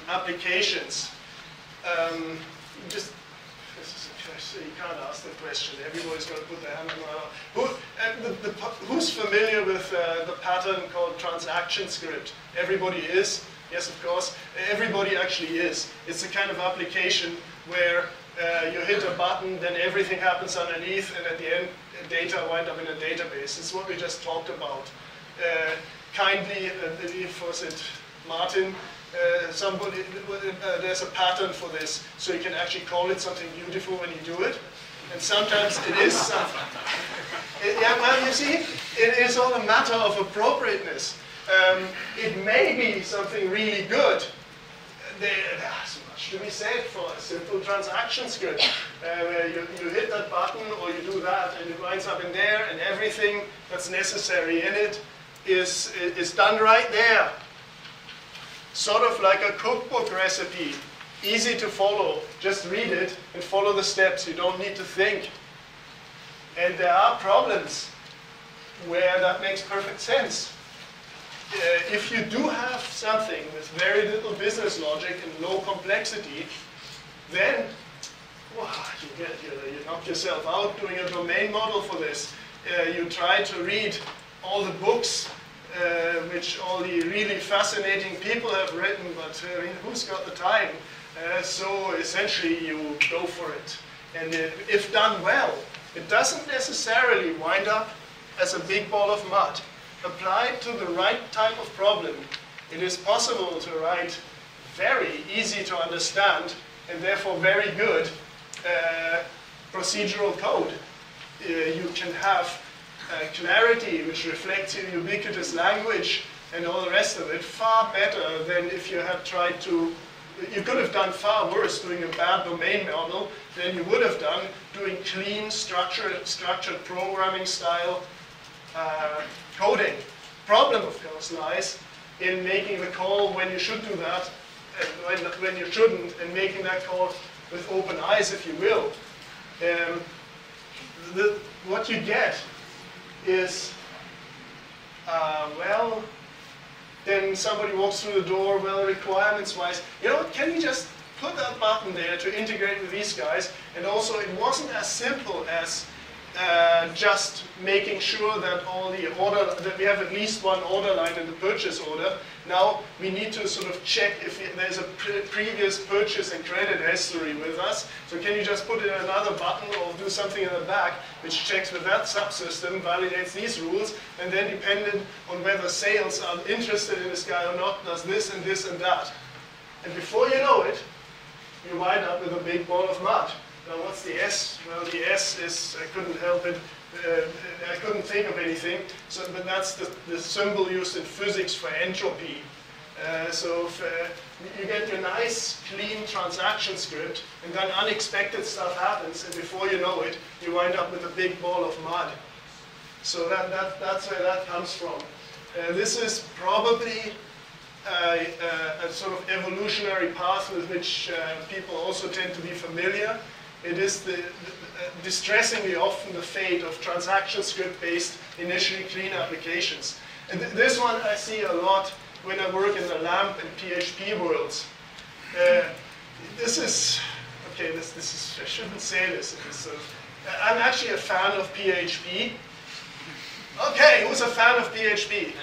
applications. You can't ask the question. Everybody's going to put their hand on the who's familiar with the pattern called transaction script? Everybody is. Yes, of course. Everybody actually is. It's a kind of application where you hit a button, then everything happens underneath, and at the end, data wind up in a database. It's what we just talked about. Kindly, I believe, was it Martin? There's a pattern for this, so you can actually call it something beautiful when you do it. And sometimes it is something. Yeah, well, you see, it is all a matter of appropriateness. It may be something really good. There's so much to be said for a simple transaction script. Where you hit that button or you do that and it winds up in there, and everything that's necessary in it is done right there. Sort of like a cookbook recipe, easy to follow. Just read it and follow the steps. You don't need to think. And there are problems where that makes perfect sense. If you do have something with very little business logic and low complexity, then you knock yourself out doing a domain model for this. You try to read all the books which all the really fascinating people have written, but who's got the time? So essentially you go for it. And if done well, it doesn't necessarily wind up as a big ball of mud. Applied to the right type of problem, it is possible to write very easy to understand and therefore very good procedural code. You can have clarity, which reflects in ubiquitous language and all the rest of it, far better than if you had tried to. You could have done far worse doing a bad domain model than you would have done doing clean, structured programming style coding. Problem, of course, lies in making the call when you should do that and when you shouldn't, and making that call with open eyes, if you will. What you get is, well, then somebody walks through the door, well, requirements-wise, can you just put that button there to integrate with these guys? And also, it wasn't as simple as just making sure that that we have at least one order line in the purchase order. Now we need to sort of check if there's a previous purchase and credit history with us. So can you just put in another button or do something in the back which checks with that subsystem, validates these rules, and then dependent on whether sales are interested in this guy or not, does this and this and that. And before you know it, you wind up with a big ball of mud. Now what's the S? Well, the S is, I couldn't help it, I couldn't think of anything, but that's the symbol used in physics for entropy. So if you get your nice, clean transaction script, and then unexpected stuff happens, and before you know it, you wind up with a big ball of mud. So that's where that comes from. This is probably a sort of evolutionary path with which people also tend to be familiar. It is distressingly often the fate of transaction script-based, initially clean applications. And this one I see a lot when I work in the LAMP and PHP worlds. This is, I shouldn't say this. I'm actually a fan of PHP. Okay, who's a fan of PHP?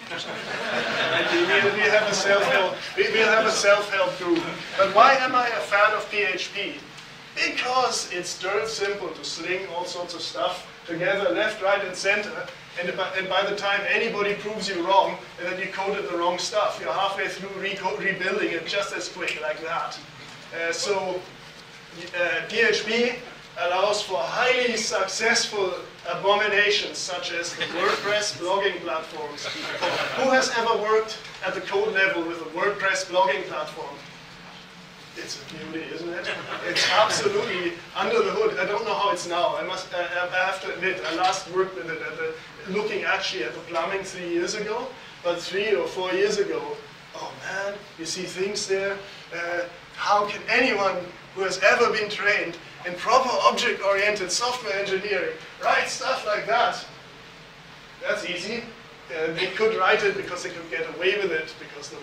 We have a self-help. We'll have a self-help group. But why am I a fan of PHP? Because it's dirt simple to sling all sorts of stuff together, left, right, and center. And by the time anybody proves you wrong and that you coded the wrong stuff, you're halfway through rebuilding it just as quick like that. So PHP allows for highly successful abominations such as the WordPress blogging platforms. Who has ever worked at the code level with a WordPress blogging platform? It's a beauty, isn't it? It's absolutely under the hood. I don't know how it's now. I have to admit, I last worked with it looking actually at the plumbing 3 years ago, but 3 or 4 years ago, oh man, you see things there. How can anyone who has ever been trained in proper object-oriented software engineering write stuff like that? That's easy. They could write it because they could get away with it, because the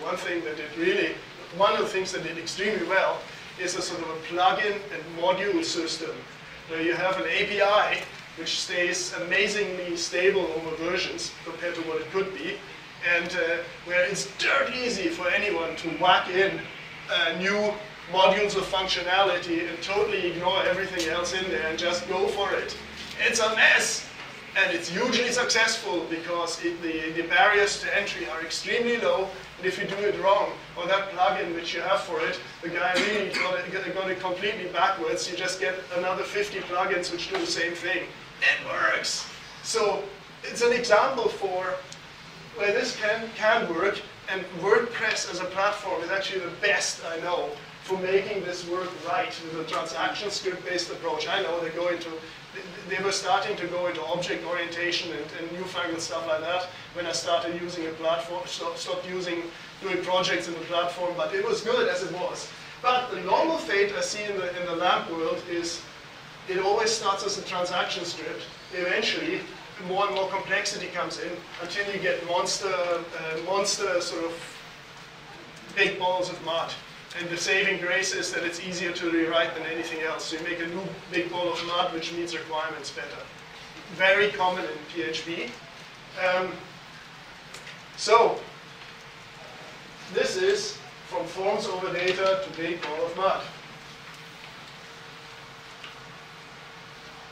one of the things that did extremely well is a sort of a plugin and module system where you have an API which stays amazingly stable over versions compared to what it could be, and where it's dirt easy for anyone to whack in new modules of functionality and totally ignore everything else in there and just go for it. It's a mess! And it's hugely successful because the barriers to entry are extremely low, and if you do it wrong, or that plugin which you have for it, the guy really got it completely backwards, you just get another 50 plugins which do the same thing. It works! So it's an example for where this can work, and WordPress as a platform is actually the best I know for making this work right with a transaction script-based approach. I know they were starting to go into object orientation and newfangled stuff like that when I started using a platform, stopped doing projects in the platform, but it was good as it was. But the normal fate I see in the LAMP world is it always starts as a transaction script. Eventually, more and more complexity comes in until you get monster sort of big balls of mud. And the saving grace is that it's easier to rewrite than anything else. So you make a new big ball of mud which meets requirements better. Very common in PHP. So this is from forms over data to big ball of mud.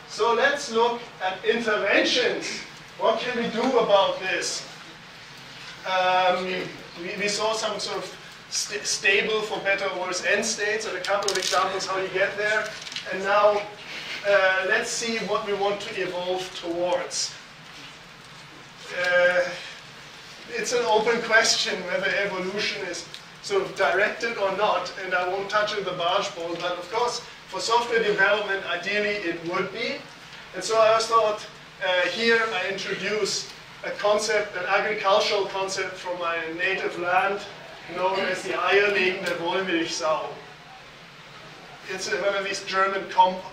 So let's look at interventions. What can we do about this? We saw some sort of stable for better or worse end states and a couple of examples how you get there. And now let's see what we want to evolve towards. It's an open question whether evolution is sort of directed or not, and I won't touch on the barge pole, but of course for software development ideally it would be. And so I thought here I introduce a concept, an agricultural concept from my native land, known as the eierlegende Wollmilchsau. It's one of these German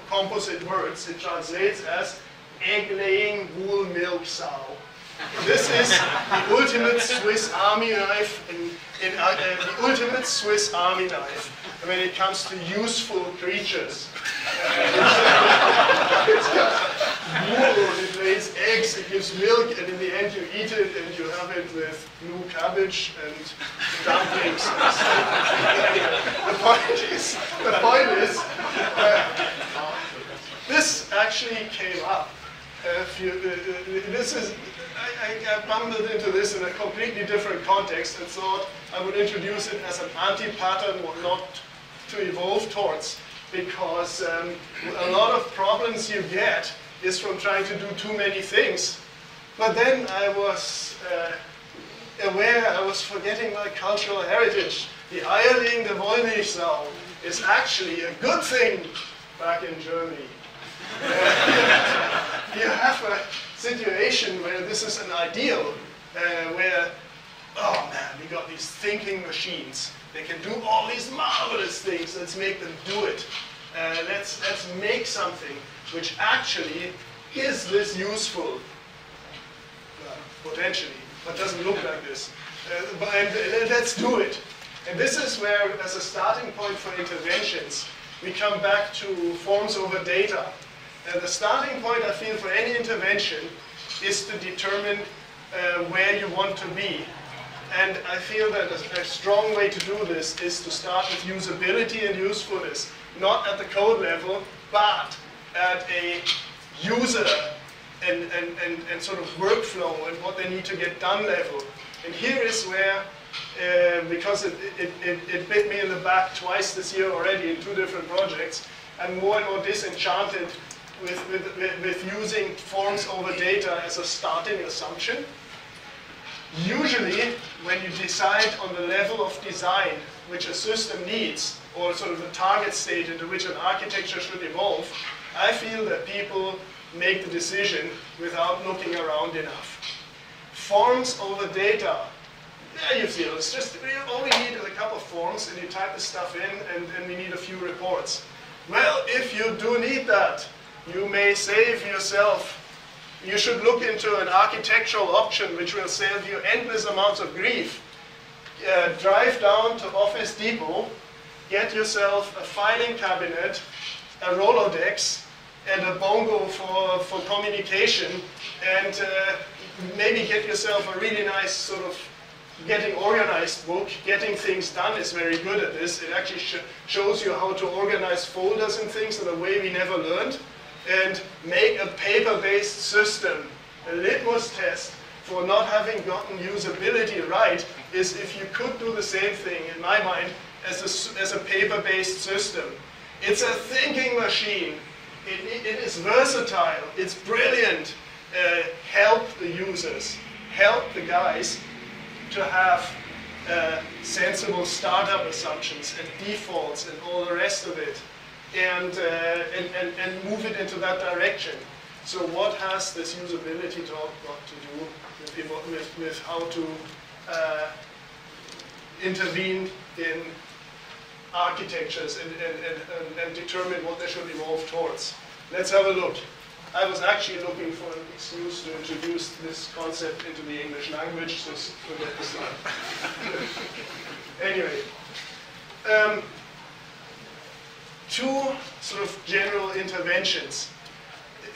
composite words. It translates as egg-laying wool milk sow. This is the ultimate Swiss Army knife, the ultimate Swiss Army knife when it comes to useful creatures. It's got wool, it lays eggs, it gives milk, and in the end you eat it and you have it with new cabbage and dumplings. The point is, this actually came up. I bumbled into this in a completely different context and thought I would introduce it as an anti-pattern what not to evolve towards, because a lot of problems you get is from trying to do too many things. But then I was aware I was forgetting my cultural heritage. The eierlegende Wollmilchsau is actually a good thing back in Germany. You have a situation where this is an ideal, where, oh man, we got these thinking machines. They can do all these marvelous things. Let's make them do it. Let's make something which actually is this useful, potentially, but doesn't look like this. And let's do it. And this is where, as a starting point for interventions, we come back to forms over data. The starting point, I feel, for any intervention is to determine where you want to be. And I feel that a strong way to do this is to start with usability and usefulness, not at the code level, but at a user and sort of workflow and what they need to get done level. And here is where, because it bit me in the back twice this year already in 2 different projects, I'm more and more disenchanted with using forms over data as a starting assumption. Usually, when you decide on the level of design which a system needs, or sort of the target state into which an architecture should evolve, I feel that people make the decision without looking around enough. Forms over data, yeah, you feel it's just, all we need is a couple of forms and you type the stuff in and we need a few reports. Well, if you do need that, you may save yourself. You should look into an architectural option which will save you endless amounts of grief. Drive down to Office Depot, get yourself a filing cabinet, a Rolodex, and a bongo for communication, and maybe get yourself a really nice sort of getting organized book. Getting Things Done is very good at this. It actually shows you how to organize folders and things in a way we never learned. And make a paper-based system. A litmus test for not having gotten usability right is if you could do the same thing, in my mind, as a paper-based system. It's a thinking machine. It is versatile. It's brilliant. Help the users. Help the guys to have sensible startup assumptions and defaults and all the rest of it. And move it into that direction. So what has this usability talk got to do with how to intervene in architectures and determine what they should evolve towards? Let's have a look. I was actually looking for an excuse to introduce this concept into the English language, so forget the slide. Anyway. Two sort of general interventions.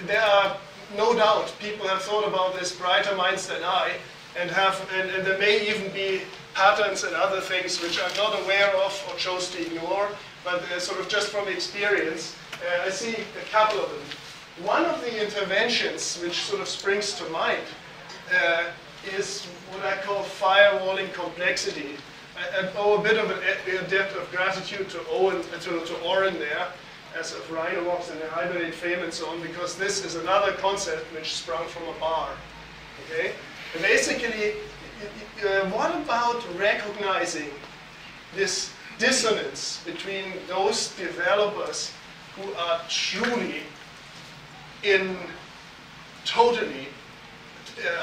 There are no doubt people have thought about this, brighter minds than I, and there may even be patterns and other things which I'm not aware of or chose to ignore, but sort of just from experience, I see a couple of them. One of the interventions which sort of springs to mind is what I call firewalling complexity. I owe a bit of a debt of gratitude to Oren there, as of Rhinobox and the Hibernate Frame and so on, because this is another concept which sprung from a bar. Okay? And basically, what about recognizing this dissonance between those developers who are truly totally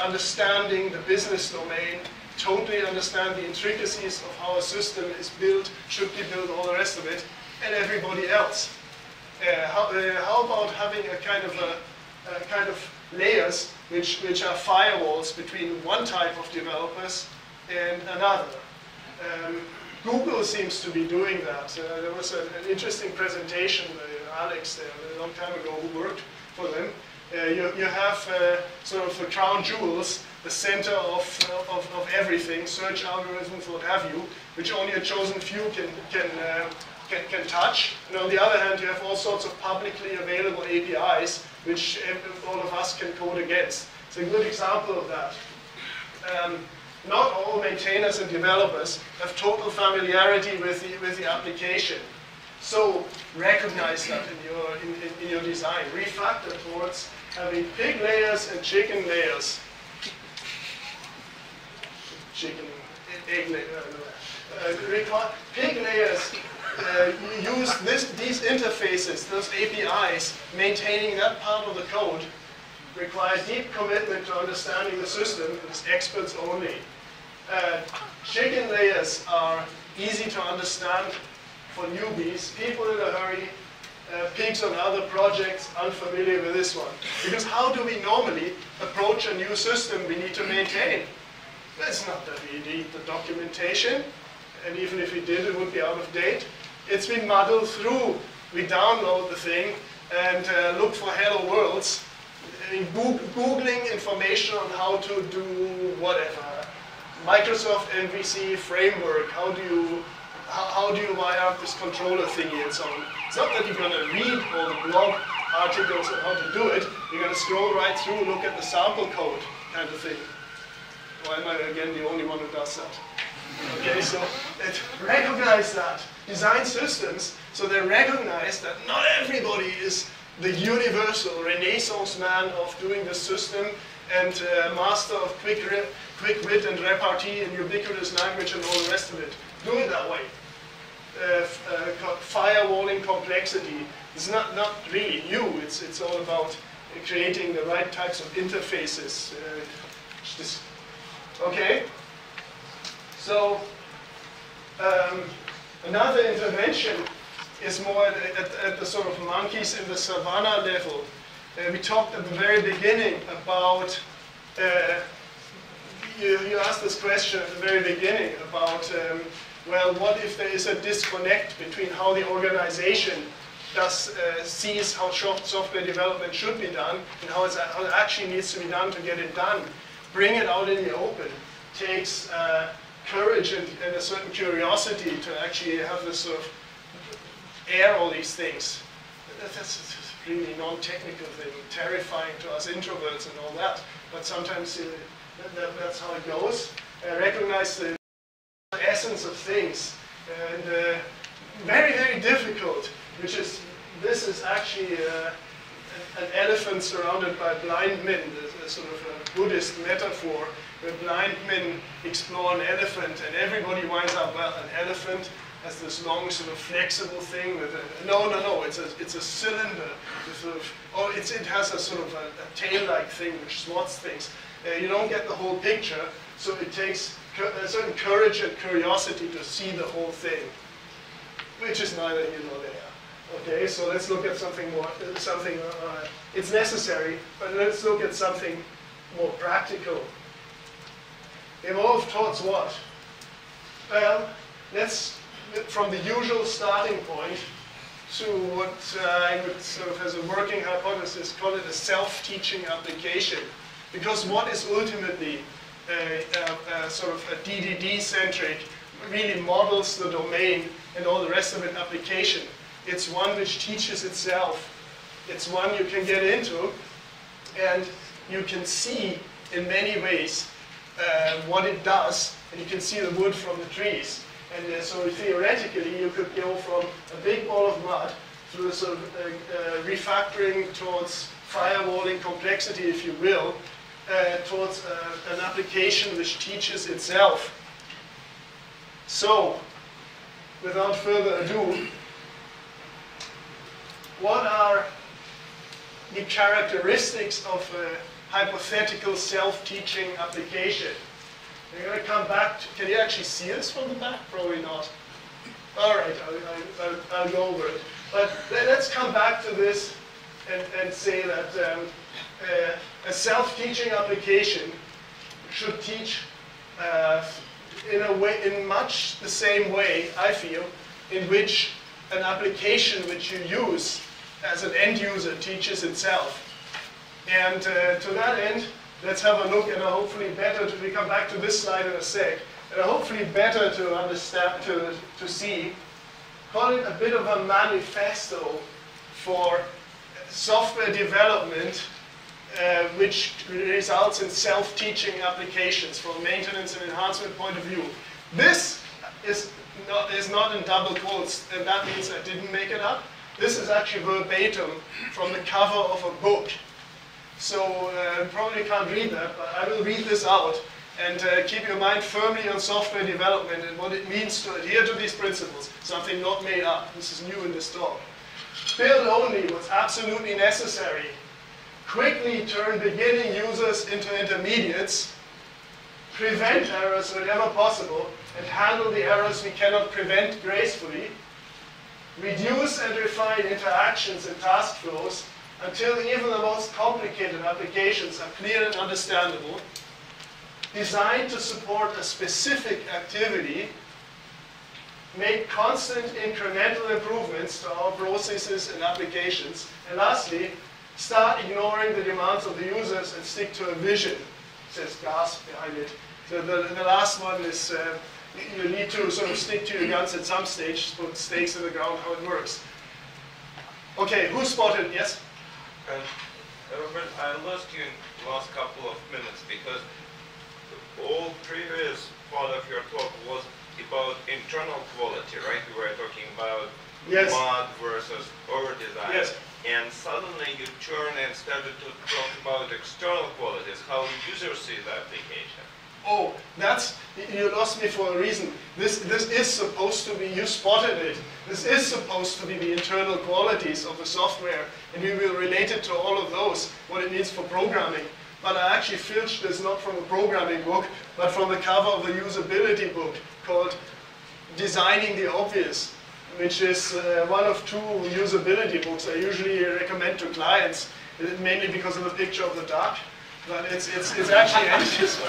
understanding the business domain, totally understand the intricacies of how a system is built, should be built, all the rest of it, and everybody else. How about having a kind of layers which are firewalls between one type of developers and another? Google seems to be doing that. There was an interesting presentation by Alex there a long time ago who worked for them. You have sort of the crown jewels, the center of everything, search algorithms, what have you, which only a chosen few can touch. And on the other hand, you have all sorts of publicly available APIs, which all of us can code against. It's a good example of that. Not all maintainers and developers have total familiarity with the application. So recognize that in your design. Refactor towards having pig layers and chicken layers. Egg layers. Pig layers use these interfaces, those APIs, maintaining that part of the code require deep commitment to understanding the system. It's experts only. Chicken layers are easy to understand for newbies, people in a hurry, pigs on other projects, unfamiliar with this one. Because how do we normally approach a new system we need to maintain? It's not that we need the documentation, and even if we did, it would be out of date. It's been muddled through. We download the thing and look for hello worlds, Googling information on how to do whatever. Microsoft MVC framework, how do you wire up this controller thingy and so on. It's not that you're going to read all the blog articles on how to do it. You're going to scroll right through, look at the sample code kind of thing. Or am I again the only one who does that? Okay, so they recognize that. Design systems, so they recognize that not everybody is the universal renaissance man of doing the system and master of quick wit and repartee and ubiquitous language and all the rest of it. Do it that way. Firewalling complexity is not really new. It's all about creating the right types of interfaces. Okay? So, another intervention is more at the sort of monkeys in the savannah level. We talked at the very beginning about, you asked this question at the very beginning about, well, what if there is a disconnect between how the organization sees how software development should be done and how it actually needs to be done to get it done. Bring it out in the open. Takes courage and a certain curiosity to actually have this sort of air all these things. That's a really non-technical thing, terrifying to us introverts and all that. But sometimes that's how it goes. Recognize the essence of things. And very, very difficult, this is actually an elephant surrounded by blind men, a sort of a Buddhist metaphor, where blind men explore an elephant and everybody winds up, well, an elephant has this long sort of flexible thing with a, no, it's a cylinder, it has a sort of a tail-like thing which swats things. You don't get the whole picture, so it takes a certain courage and curiosity to see the whole thing, which is neither here nor there. Okay, so let's look at something more, it's necessary, but let's look at something more practical. Evolve towards what? Well, from the usual starting point to what I would sort of, as a working hypothesis, call it a self-teaching application. Because what is ultimately sort of a DDD-centric, really models the domain and all the rest of it application. It's one which teaches itself. It's one you can get into, and you can see in many ways what it does, and you can see the wood from the trees. And so theoretically, you could go from a big ball of mud through a sort of refactoring towards firewalling complexity, if you will, towards an application which teaches itself. So, without further ado, what are the characteristics of a hypothetical self-teaching application? We're going to come back to, can you actually see this from the back? Probably not. All right, I'll go over it. But let's come back to this and say that a self-teaching application should teach in much the same way, I feel, in which an application which you use as an end user teaches itself. And to that end, let's have a look, and hopefully better we come back to this slide in a sec, and hopefully better to understand, to see, call it a bit of a manifesto for software development which results in self-teaching applications from a maintenance and enhancement point of view. This is not in double quotes, and that means I didn't make it up. This is actually verbatim from the cover of a book. So you probably can't read that, but I will read this out and keep your mind firmly on software development and what it means to adhere to these principles, something not made up. This is new in this talk. Build only what's absolutely necessary. Quickly turn beginning users into intermediates. Prevent errors whenever possible and handle the errors we cannot prevent gracefully. Reduce and refine interactions and task flows until even the most complicated applications are clear and understandable. Designed to support a specific activity. Make constant incremental improvements to our processes and applications. And lastly, start ignoring the demands of the users and stick to a vision. It says GASP behind it. So the last one is you need to sort of stick to your guns at some stage, put stakes in the ground, how it works. Okay, who spotted? Yes? Robert, I lost you in the last couple of minutes because all previous part of your talk was about internal quality, right? We were talking about Yes. mod versus over-design. Yes. And suddenly you turn and started to talk about external qualities, how the user sees the application. Oh, you lost me for a reason. This is supposed to be, you spotted it. This is supposed to be the internal qualities of the software, and we will relate it to all of those, what it means for programming. But I actually filched this not from a programming book, but from the cover of the usability book called Designing the Obvious, which is one of two usability books I usually recommend to clients, mainly because of the picture of the duck. But it's actually end user.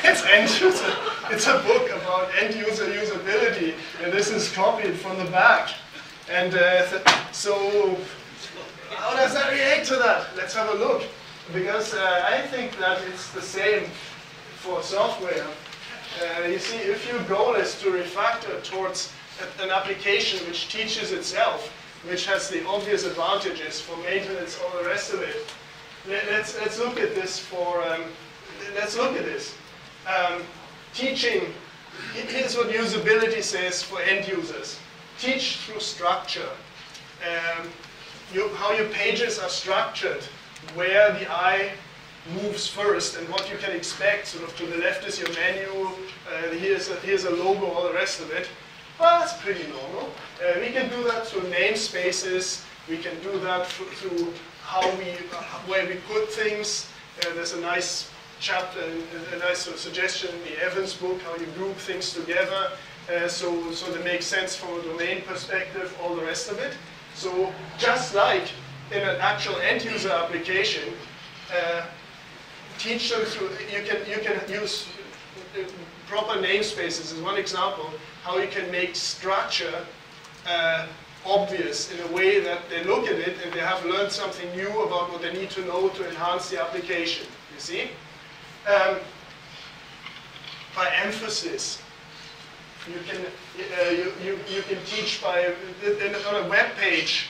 It's end user. It's a book about end user usability, and this is copied from the back. And so, how does that relate to that? Let's have a look. Because I think that it's the same for software. You see, if your goal is to refactor towards an application which teaches itself, which has the obvious advantages for maintenance, all the rest of it, let's look at this for, let's look at this. Teaching, here's what usability says for end users. Teach through structure. How your pages are structured, where the eye moves first and what you can expect. Sort of to the left is your menu, here's a logo, all the rest of it. Well, that's pretty normal. We can do that through namespaces. We can do that through where we put things. There's a nice chapter, a nice sort of suggestion in the Evans book, how you group things together so they make sense from a domain perspective, all the rest of it. So just like in an actual end user application, teach them through, you can use proper namespaces as one example, how you can make structure obvious in a way that they look at it and they have learned something new about what they need to know to enhance the application, you see? By emphasis. You can teach by, on a web page,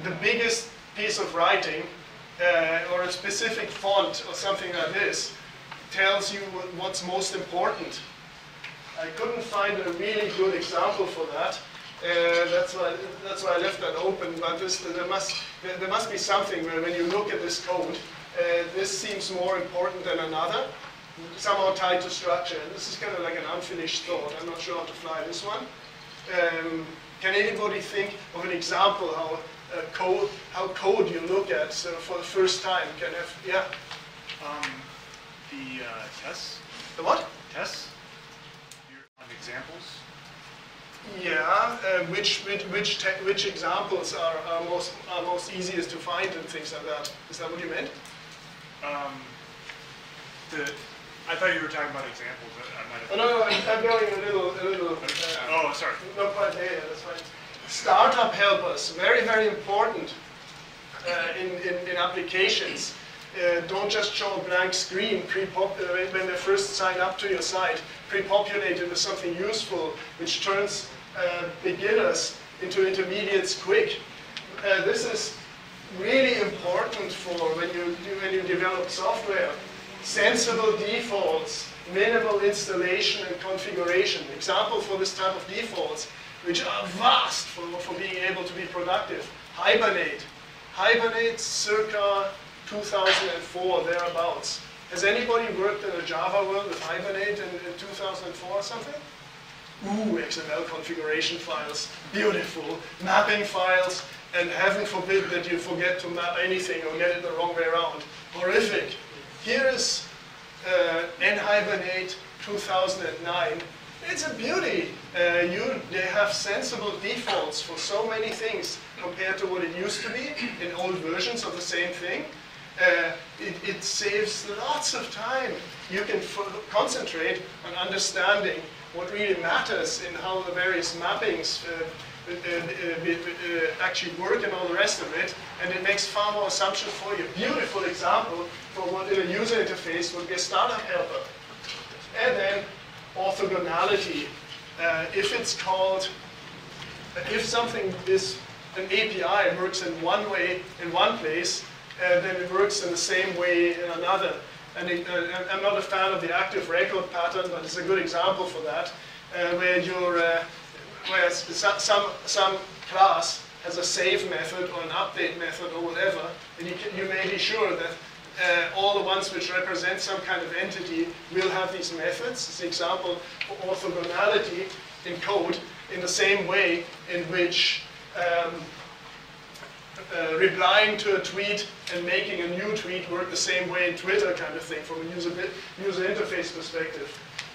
the biggest piece of writing or a specific font or something like this tells you what's most important. I couldn't find a really good example for that. That's why I left that open. But there must be something where when you look at this code, this seems more important than another, somehow tied to structure. And this is kind of like an unfinished thought. I'm not sure how to fly this one. Can anybody think of an example how code you look at for the first time can have? Yeah. The tests. The what? Tests. On examples. Yeah. Which examples are most easiest to find and things like that? Is that what you meant? I thought you were talking about examples. I might have. Oh, no, I'm going a little. Oh, sorry. Not quite there. That's fine. Startup helpers, very, very important in applications. Don't just show a blank screen when they first sign up to your site. Pre-populate it with something useful, which turns beginners into intermediates quick. This is really important for when you develop software. Sensible defaults, minimal installation and configuration. Example for this type of defaults, which are vast for being able to be productive. Hibernate. Hibernate circa 2004, thereabouts. Has anybody worked in a Java world with Hibernate in 2004 or something? Ooh, XML configuration files, beautiful. Mapping files, and heaven forbid that you forget to map anything or get it the wrong way around. Horrific. Here is nhibernate 2009. It's a beauty. They have sensible defaults for so many things compared to what it used to be in old versions of the same thing. It saves lots of time. You can concentrate on understanding what really matters in how the various mappings actually work and all the rest of it, and it makes far more assumptions for you. Beautiful example for what in a user interface would be a startup helper. And then orthogonality. If something is an API works in one way in one place, then it works in the same way in another. And I'm not a fan of the active record pattern, but it's a good example for that. where some class has a save method or an update method or whatever, and you may be sure that all the ones which represent some kind of entity will have these methods. As an example, for orthogonality in code, in the same way in which replying to a tweet and making a new tweet work the same way in Twitter kind of thing from a user interface perspective.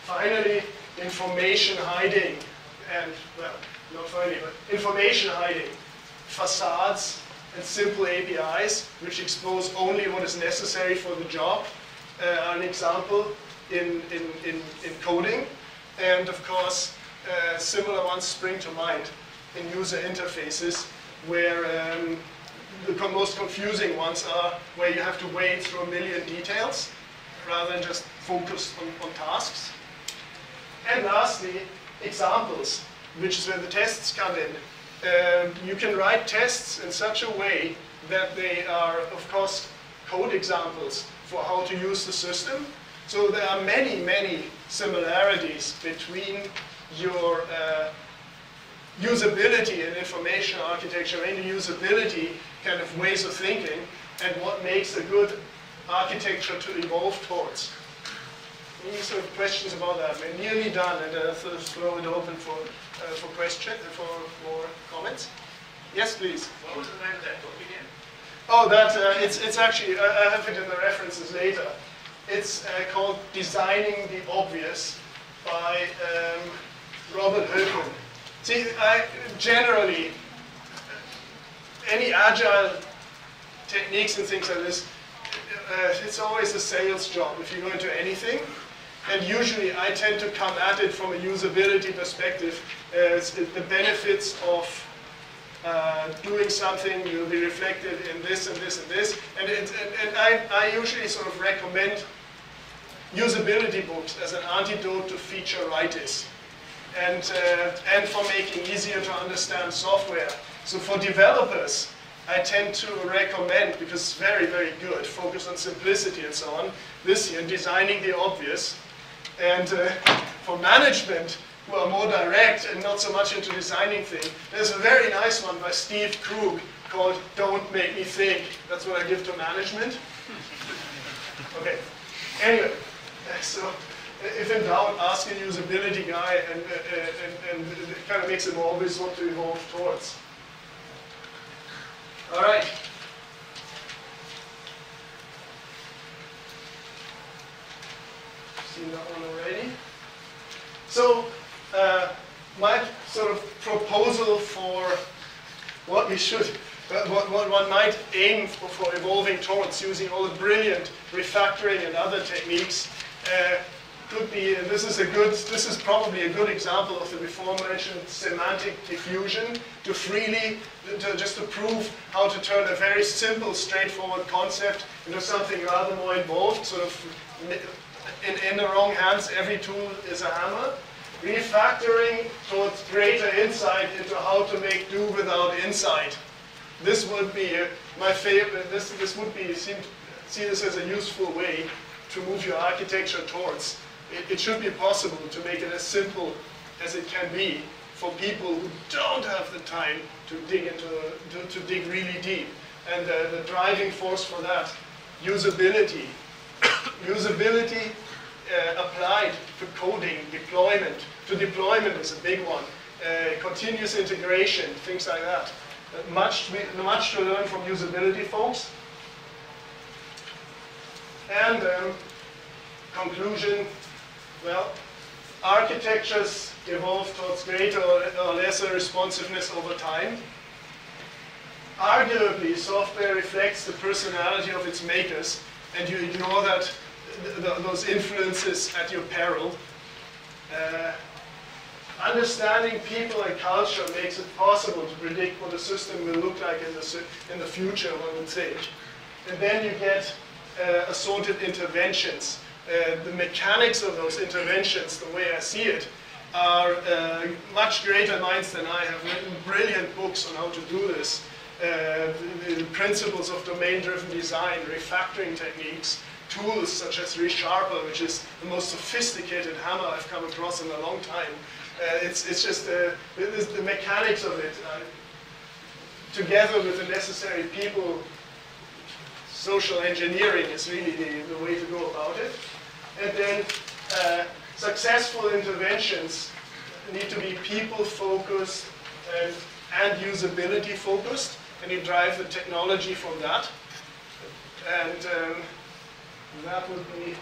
Finally, information hiding, and, well, not finally, but information hiding, facades, and simple APIs, which expose only what is necessary for the job, are an example in coding. And of course, similar ones spring to mind in user interfaces, where the most confusing ones are where you have to wade through a million details rather than just focus on tasks. And lastly, examples, which is where the tests come in. You can write tests in such a way that they are, of course, code examples for how to use the system. So there are many, many similarities between your usability and information architecture and the usability kind of ways of thinking and what makes a good architecture to evolve towards. Any sort of questions about that? We're nearly done, and throw it open for questions, for more comments. Yes, please. What was the name of that book again? Oh, that it's actually I have it in the references later. It's called "Designing the Obvious" by Robert Reppel. See, generally any agile techniques and things like this, it's always a sales job if you go into anything. And usually I tend to come at it from a usability perspective. The benefits of doing something will be reflected in this and this and this. And I usually sort of recommend usability books as an antidote to feature-itis and for making easier to understand software. So for developers, I tend to recommend, because it's very, very good, focus on simplicity and so on, this here, Designing the Obvious. And for management, who are more direct and not so much into designing things, there's a very nice one by Steve Krug called Don't Make Me Think. That's what I give to management. Okay, anyway, so if in doubt, ask a usability guy, and it kind of makes it more obvious what to evolve towards. All right. Seen that one already. So my sort of proposal for what we should, what one might aim for evolving towards using all the brilliant refactoring and other techniques could be, and this is probably a good example of the before mentioned semantic diffusion, just to prove how to turn a very simple, straightforward concept into something rather more involved, sort of in the wrong hands, every tool is a hammer. Refactoring towards greater insight into how to make do without insight. This would be my favorite, this would be, see this as a useful way to move your architecture towards. It should be possible to make it as simple as it can be for people who don't have the time to dig really deep. And the driving force for that, usability. Usability applied to coding, deployment. To deployment is a big one. Continuous integration, things like that. Much to learn from usability folks. And conclusion, well, architectures evolve towards greater or lesser responsiveness over time. Arguably, software reflects the personality of its makers, and you ignore that those influences at your peril. Understanding people and culture makes it possible to predict what a system will look like in the future, one would think. And then you get assorted interventions. The mechanics of those interventions, the way I see it, are much greater minds than I have written brilliant books on how to do this. The principles of domain-driven design, refactoring techniques, tools such as ReSharper, which is the most sophisticated hammer I've come across in a long time, It's just the mechanics of it, together with the necessary people. Social engineering is really the way to go about it. And then successful interventions need to be people-focused and usability-focused, and you drive the technology from that. And that would be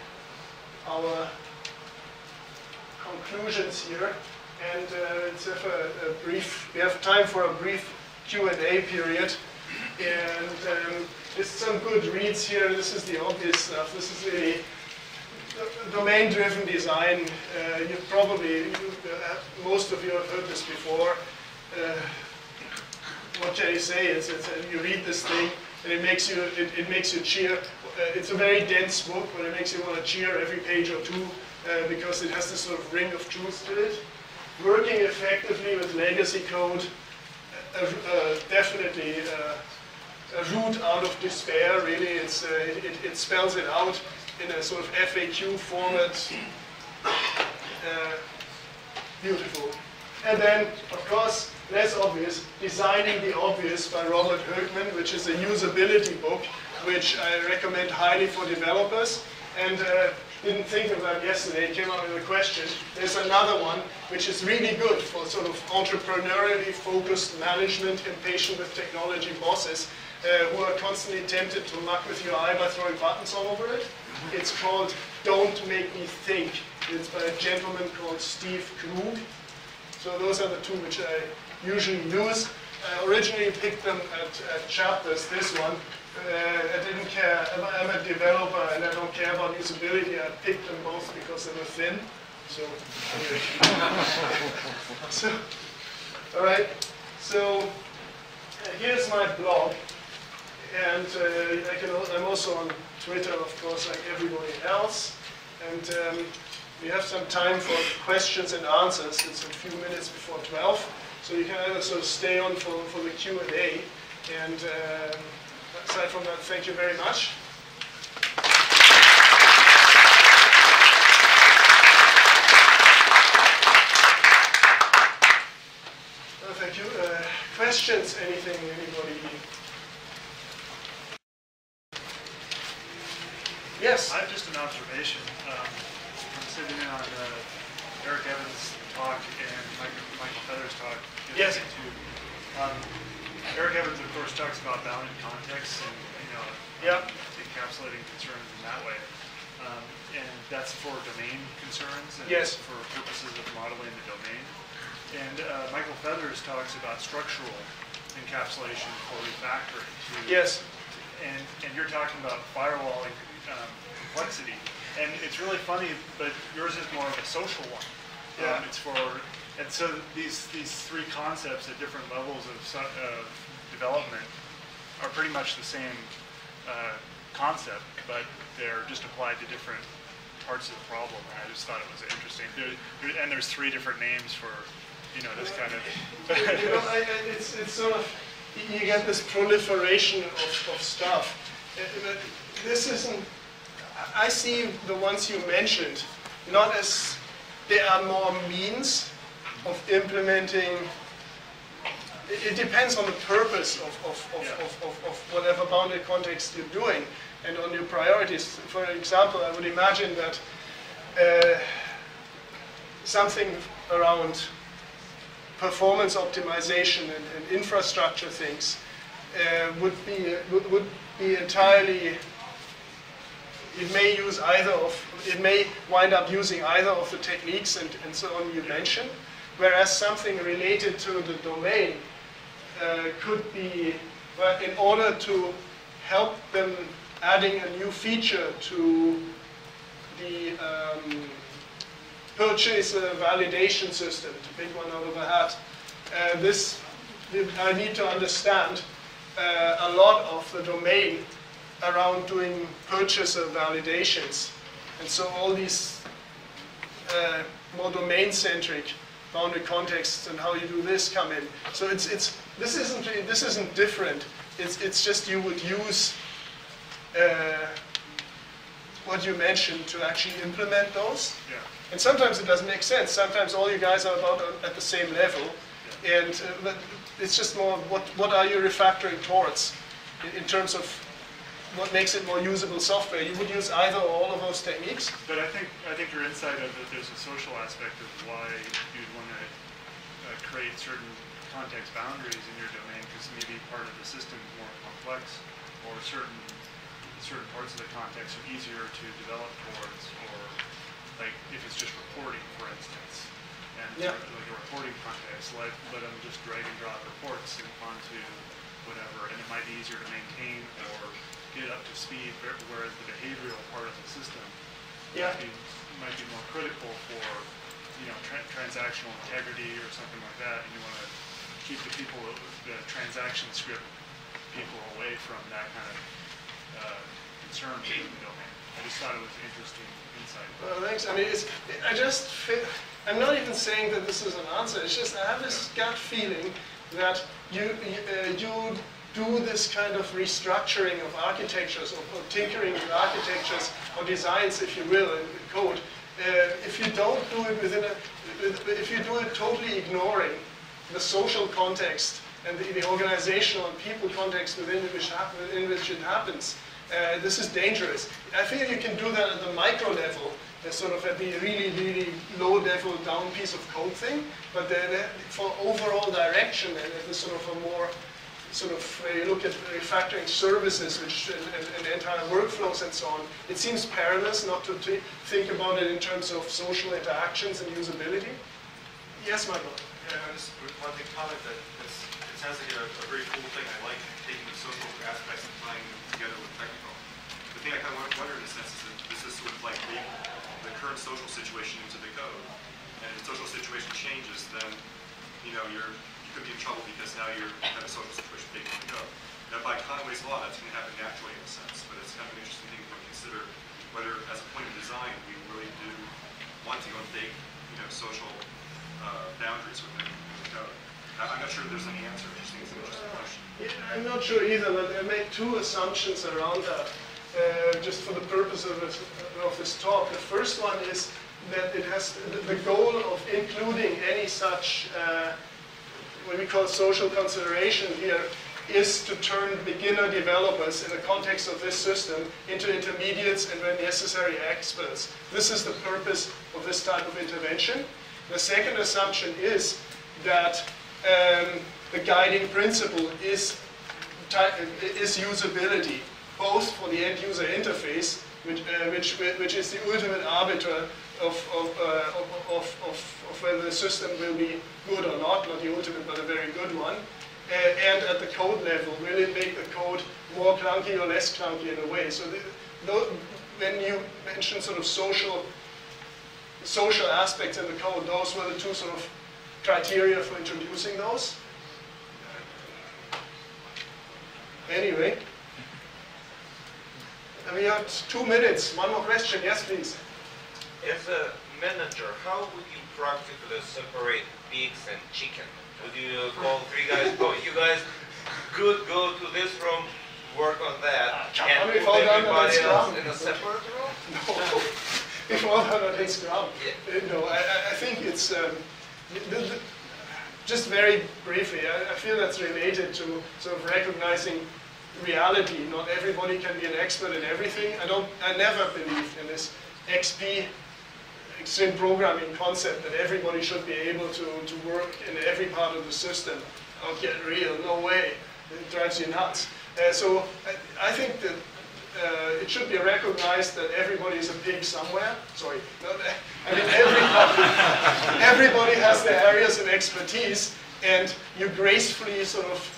our conclusions here. And let's have we have time for a brief Q&A period. And there's some good reads here. This is the obvious stuff. This is really domain-driven design. Most of you have heard this before. What can you say? You read this thing, and it makes you cheer. It's a very dense book, but it makes you want to cheer every page or two because it has this sort of ring of truth to it. Working effectively with legacy code, definitely a route out of despair. Really, it spells it out in a sort of FAQ format. Beautiful. And then, of course, less obvious, Designing the Obvious by Robert Högman, which is a usability book, which I recommend highly for developers. And didn't think of that yesterday, it came up with a question. There's another one, which is really good for sort of entrepreneurially focused management, impatient with technology bosses, who are constantly tempted to muck with your eye by throwing buttons all over it. It's called Don't Make Me Think. It's by a gentleman called Steve Krug. So those are the two which I usually use. I originally picked them at chapters, this one. I didn't care. I'm a developer and I don't care about usability. I picked them both because they were thin. So, anyway. All right. So here's my blog, and I'm also on Twitter, of course, like everybody else. And we have some time for questions and answers. It's a few minutes before 12, so you can either sort of stay on for the Q&A. And aside from that, thank you very much. Thank you. Questions? Anything? Anybody? Yes? I have just an observation. I'm sitting in on Eric Evans' talk and Michael Feather's talk. Yes. Eric Evans, of course, talks about bounded contexts and encapsulating concerns in that way. And that's for domain concerns and yes. for purposes of modeling the domain. And Michael Feathers talks about structural encapsulation for refactoring. Yes. And you're talking about firewalling complexity. And it's really funny, but yours is more of a social one. Yeah. And so these three concepts at different levels of development are pretty much the same concept, but they're just applied to different parts of the problem. And I just thought it was interesting. And there's three different names for, this kind of. It's sort of, you get this proliferation of stuff. This isn't. I see the ones you mentioned not as they are more means of implementing. It depends on the purpose of whatever bounded context you're doing and on your priorities. For example, I would imagine that something around performance optimization and infrastructure things would be entirely. It may wind up using either of the techniques and so on you mentioned, whereas something related to the domain could be, well, in order to help them adding a new feature to the purchase validation system, to pick one out of a hat. I need to understand a lot of the domain around doing purchaser validations. And so all these more domain-centric bounded contexts and how you do this come in. So this isn't different. It's just you would use what you mentioned to actually implement those. Yeah. And sometimes it doesn't make sense. Sometimes all you guys are about at the same level, and but it's just more what are you refactoring towards in terms of what makes it more usable software. You would use either or all of those techniques. But I think your insight of that there's a social aspect of why you'd want to create certain context boundaries in your domain, because maybe part of the system is more complex, or certain parts of the context are easier to develop towards, or like if it's just reporting, for instance, and like a reporting context, let them just drag and drop reports onto whatever, and it might be easier to maintain or get up to speed, whereas the behavioral part of the system might be more critical for, you know, transactional integrity or something like that, and you want to keep the transaction script people away from that kind of concern in the domain. I just thought it was interesting insight. Well, thanks. I mean, I'm not even saying that this is an answer. It's just I have this gut feeling that you do this kind of restructuring of architectures or tinkering with architectures or designs, if you will, in code. If you don't do it if you do it totally ignoring the social context and the organizational and people context within which it happens, this is dangerous. I feel you can do that at the micro level, sort of at the really, really low level down piece of code thing, but for overall direction and at the sort of a more when you look at refactoring services and entire workflows and so on, it seems perilous not to think about it in terms of social interactions and usability. Yes, Michael? Yeah, I just want to comment that it sounds like a very cool thing. I like taking the social aspects and tying them together with technical. The thing I kind of wonder in a sense is that this is sort of like the current social situation into the code. And if the social situation changes, then you could be in trouble because now you have a social situation baked in the code. Now, by Conway's law, that's going to happen naturally in a sense, but it's kind of an interesting thing to consider whether, as a point of design, we really do want to go and bake, social boundaries within the code. I'm not sure if there's any answer. I just think it's an interesting question. Yeah, I'm not sure either, but I made two assumptions around that, just for the purpose of this talk. The first one is that it has the goal of including any such what we call social consideration here is to turn beginner developers in the context of this system into intermediates and when necessary experts. This is the purpose of this type of intervention. The second assumption is that the guiding principle is usability, both for the end user interface, which is the ultimate arbiter of whether the system will be good or not the ultimate, but a very good one. And at the code level, will it make the code more clunky or less clunky in a way? So when you mention sort of social aspects in the code, those were the two sort of criteria for introducing those. Anyway, and we have 2 minutes. One more question. Yes, please. As a manager, how would you practically separate pigs and chicken? Would you call 3 guys, you guys go to this room, work on that, and put everybody else in a separate room? No, if all done on Scrum. No, I think it's, just very briefly, I feel that's related to sort of recognizing reality. Not everybody can be an expert in everything. I never believed in this XP, extreme programming concept, that everybody should be able to work in every part of the system. Oh, get real, no way. It drives you nuts. So I think that it should be recognized that everybody is a pig somewhere. Sorry. I mean, everybody has their areas of expertise, and you gracefully sort of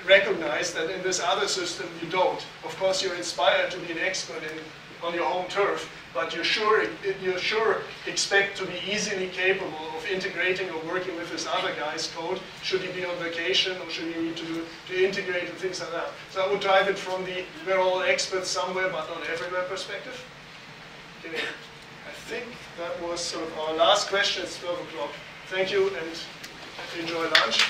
recognize that in this other system you don't. Of course, you're inspired to be an expert on your home turf, but you sure expect to be easily capable of integrating or working with this other guy's code, should he be on vacation or should he need to integrate and things like that. So I would drive it from the we're all experts somewhere but not everywhere perspective. Okay. I think that was sort of our last question. It's 12 o'clock. Thank you and enjoy lunch.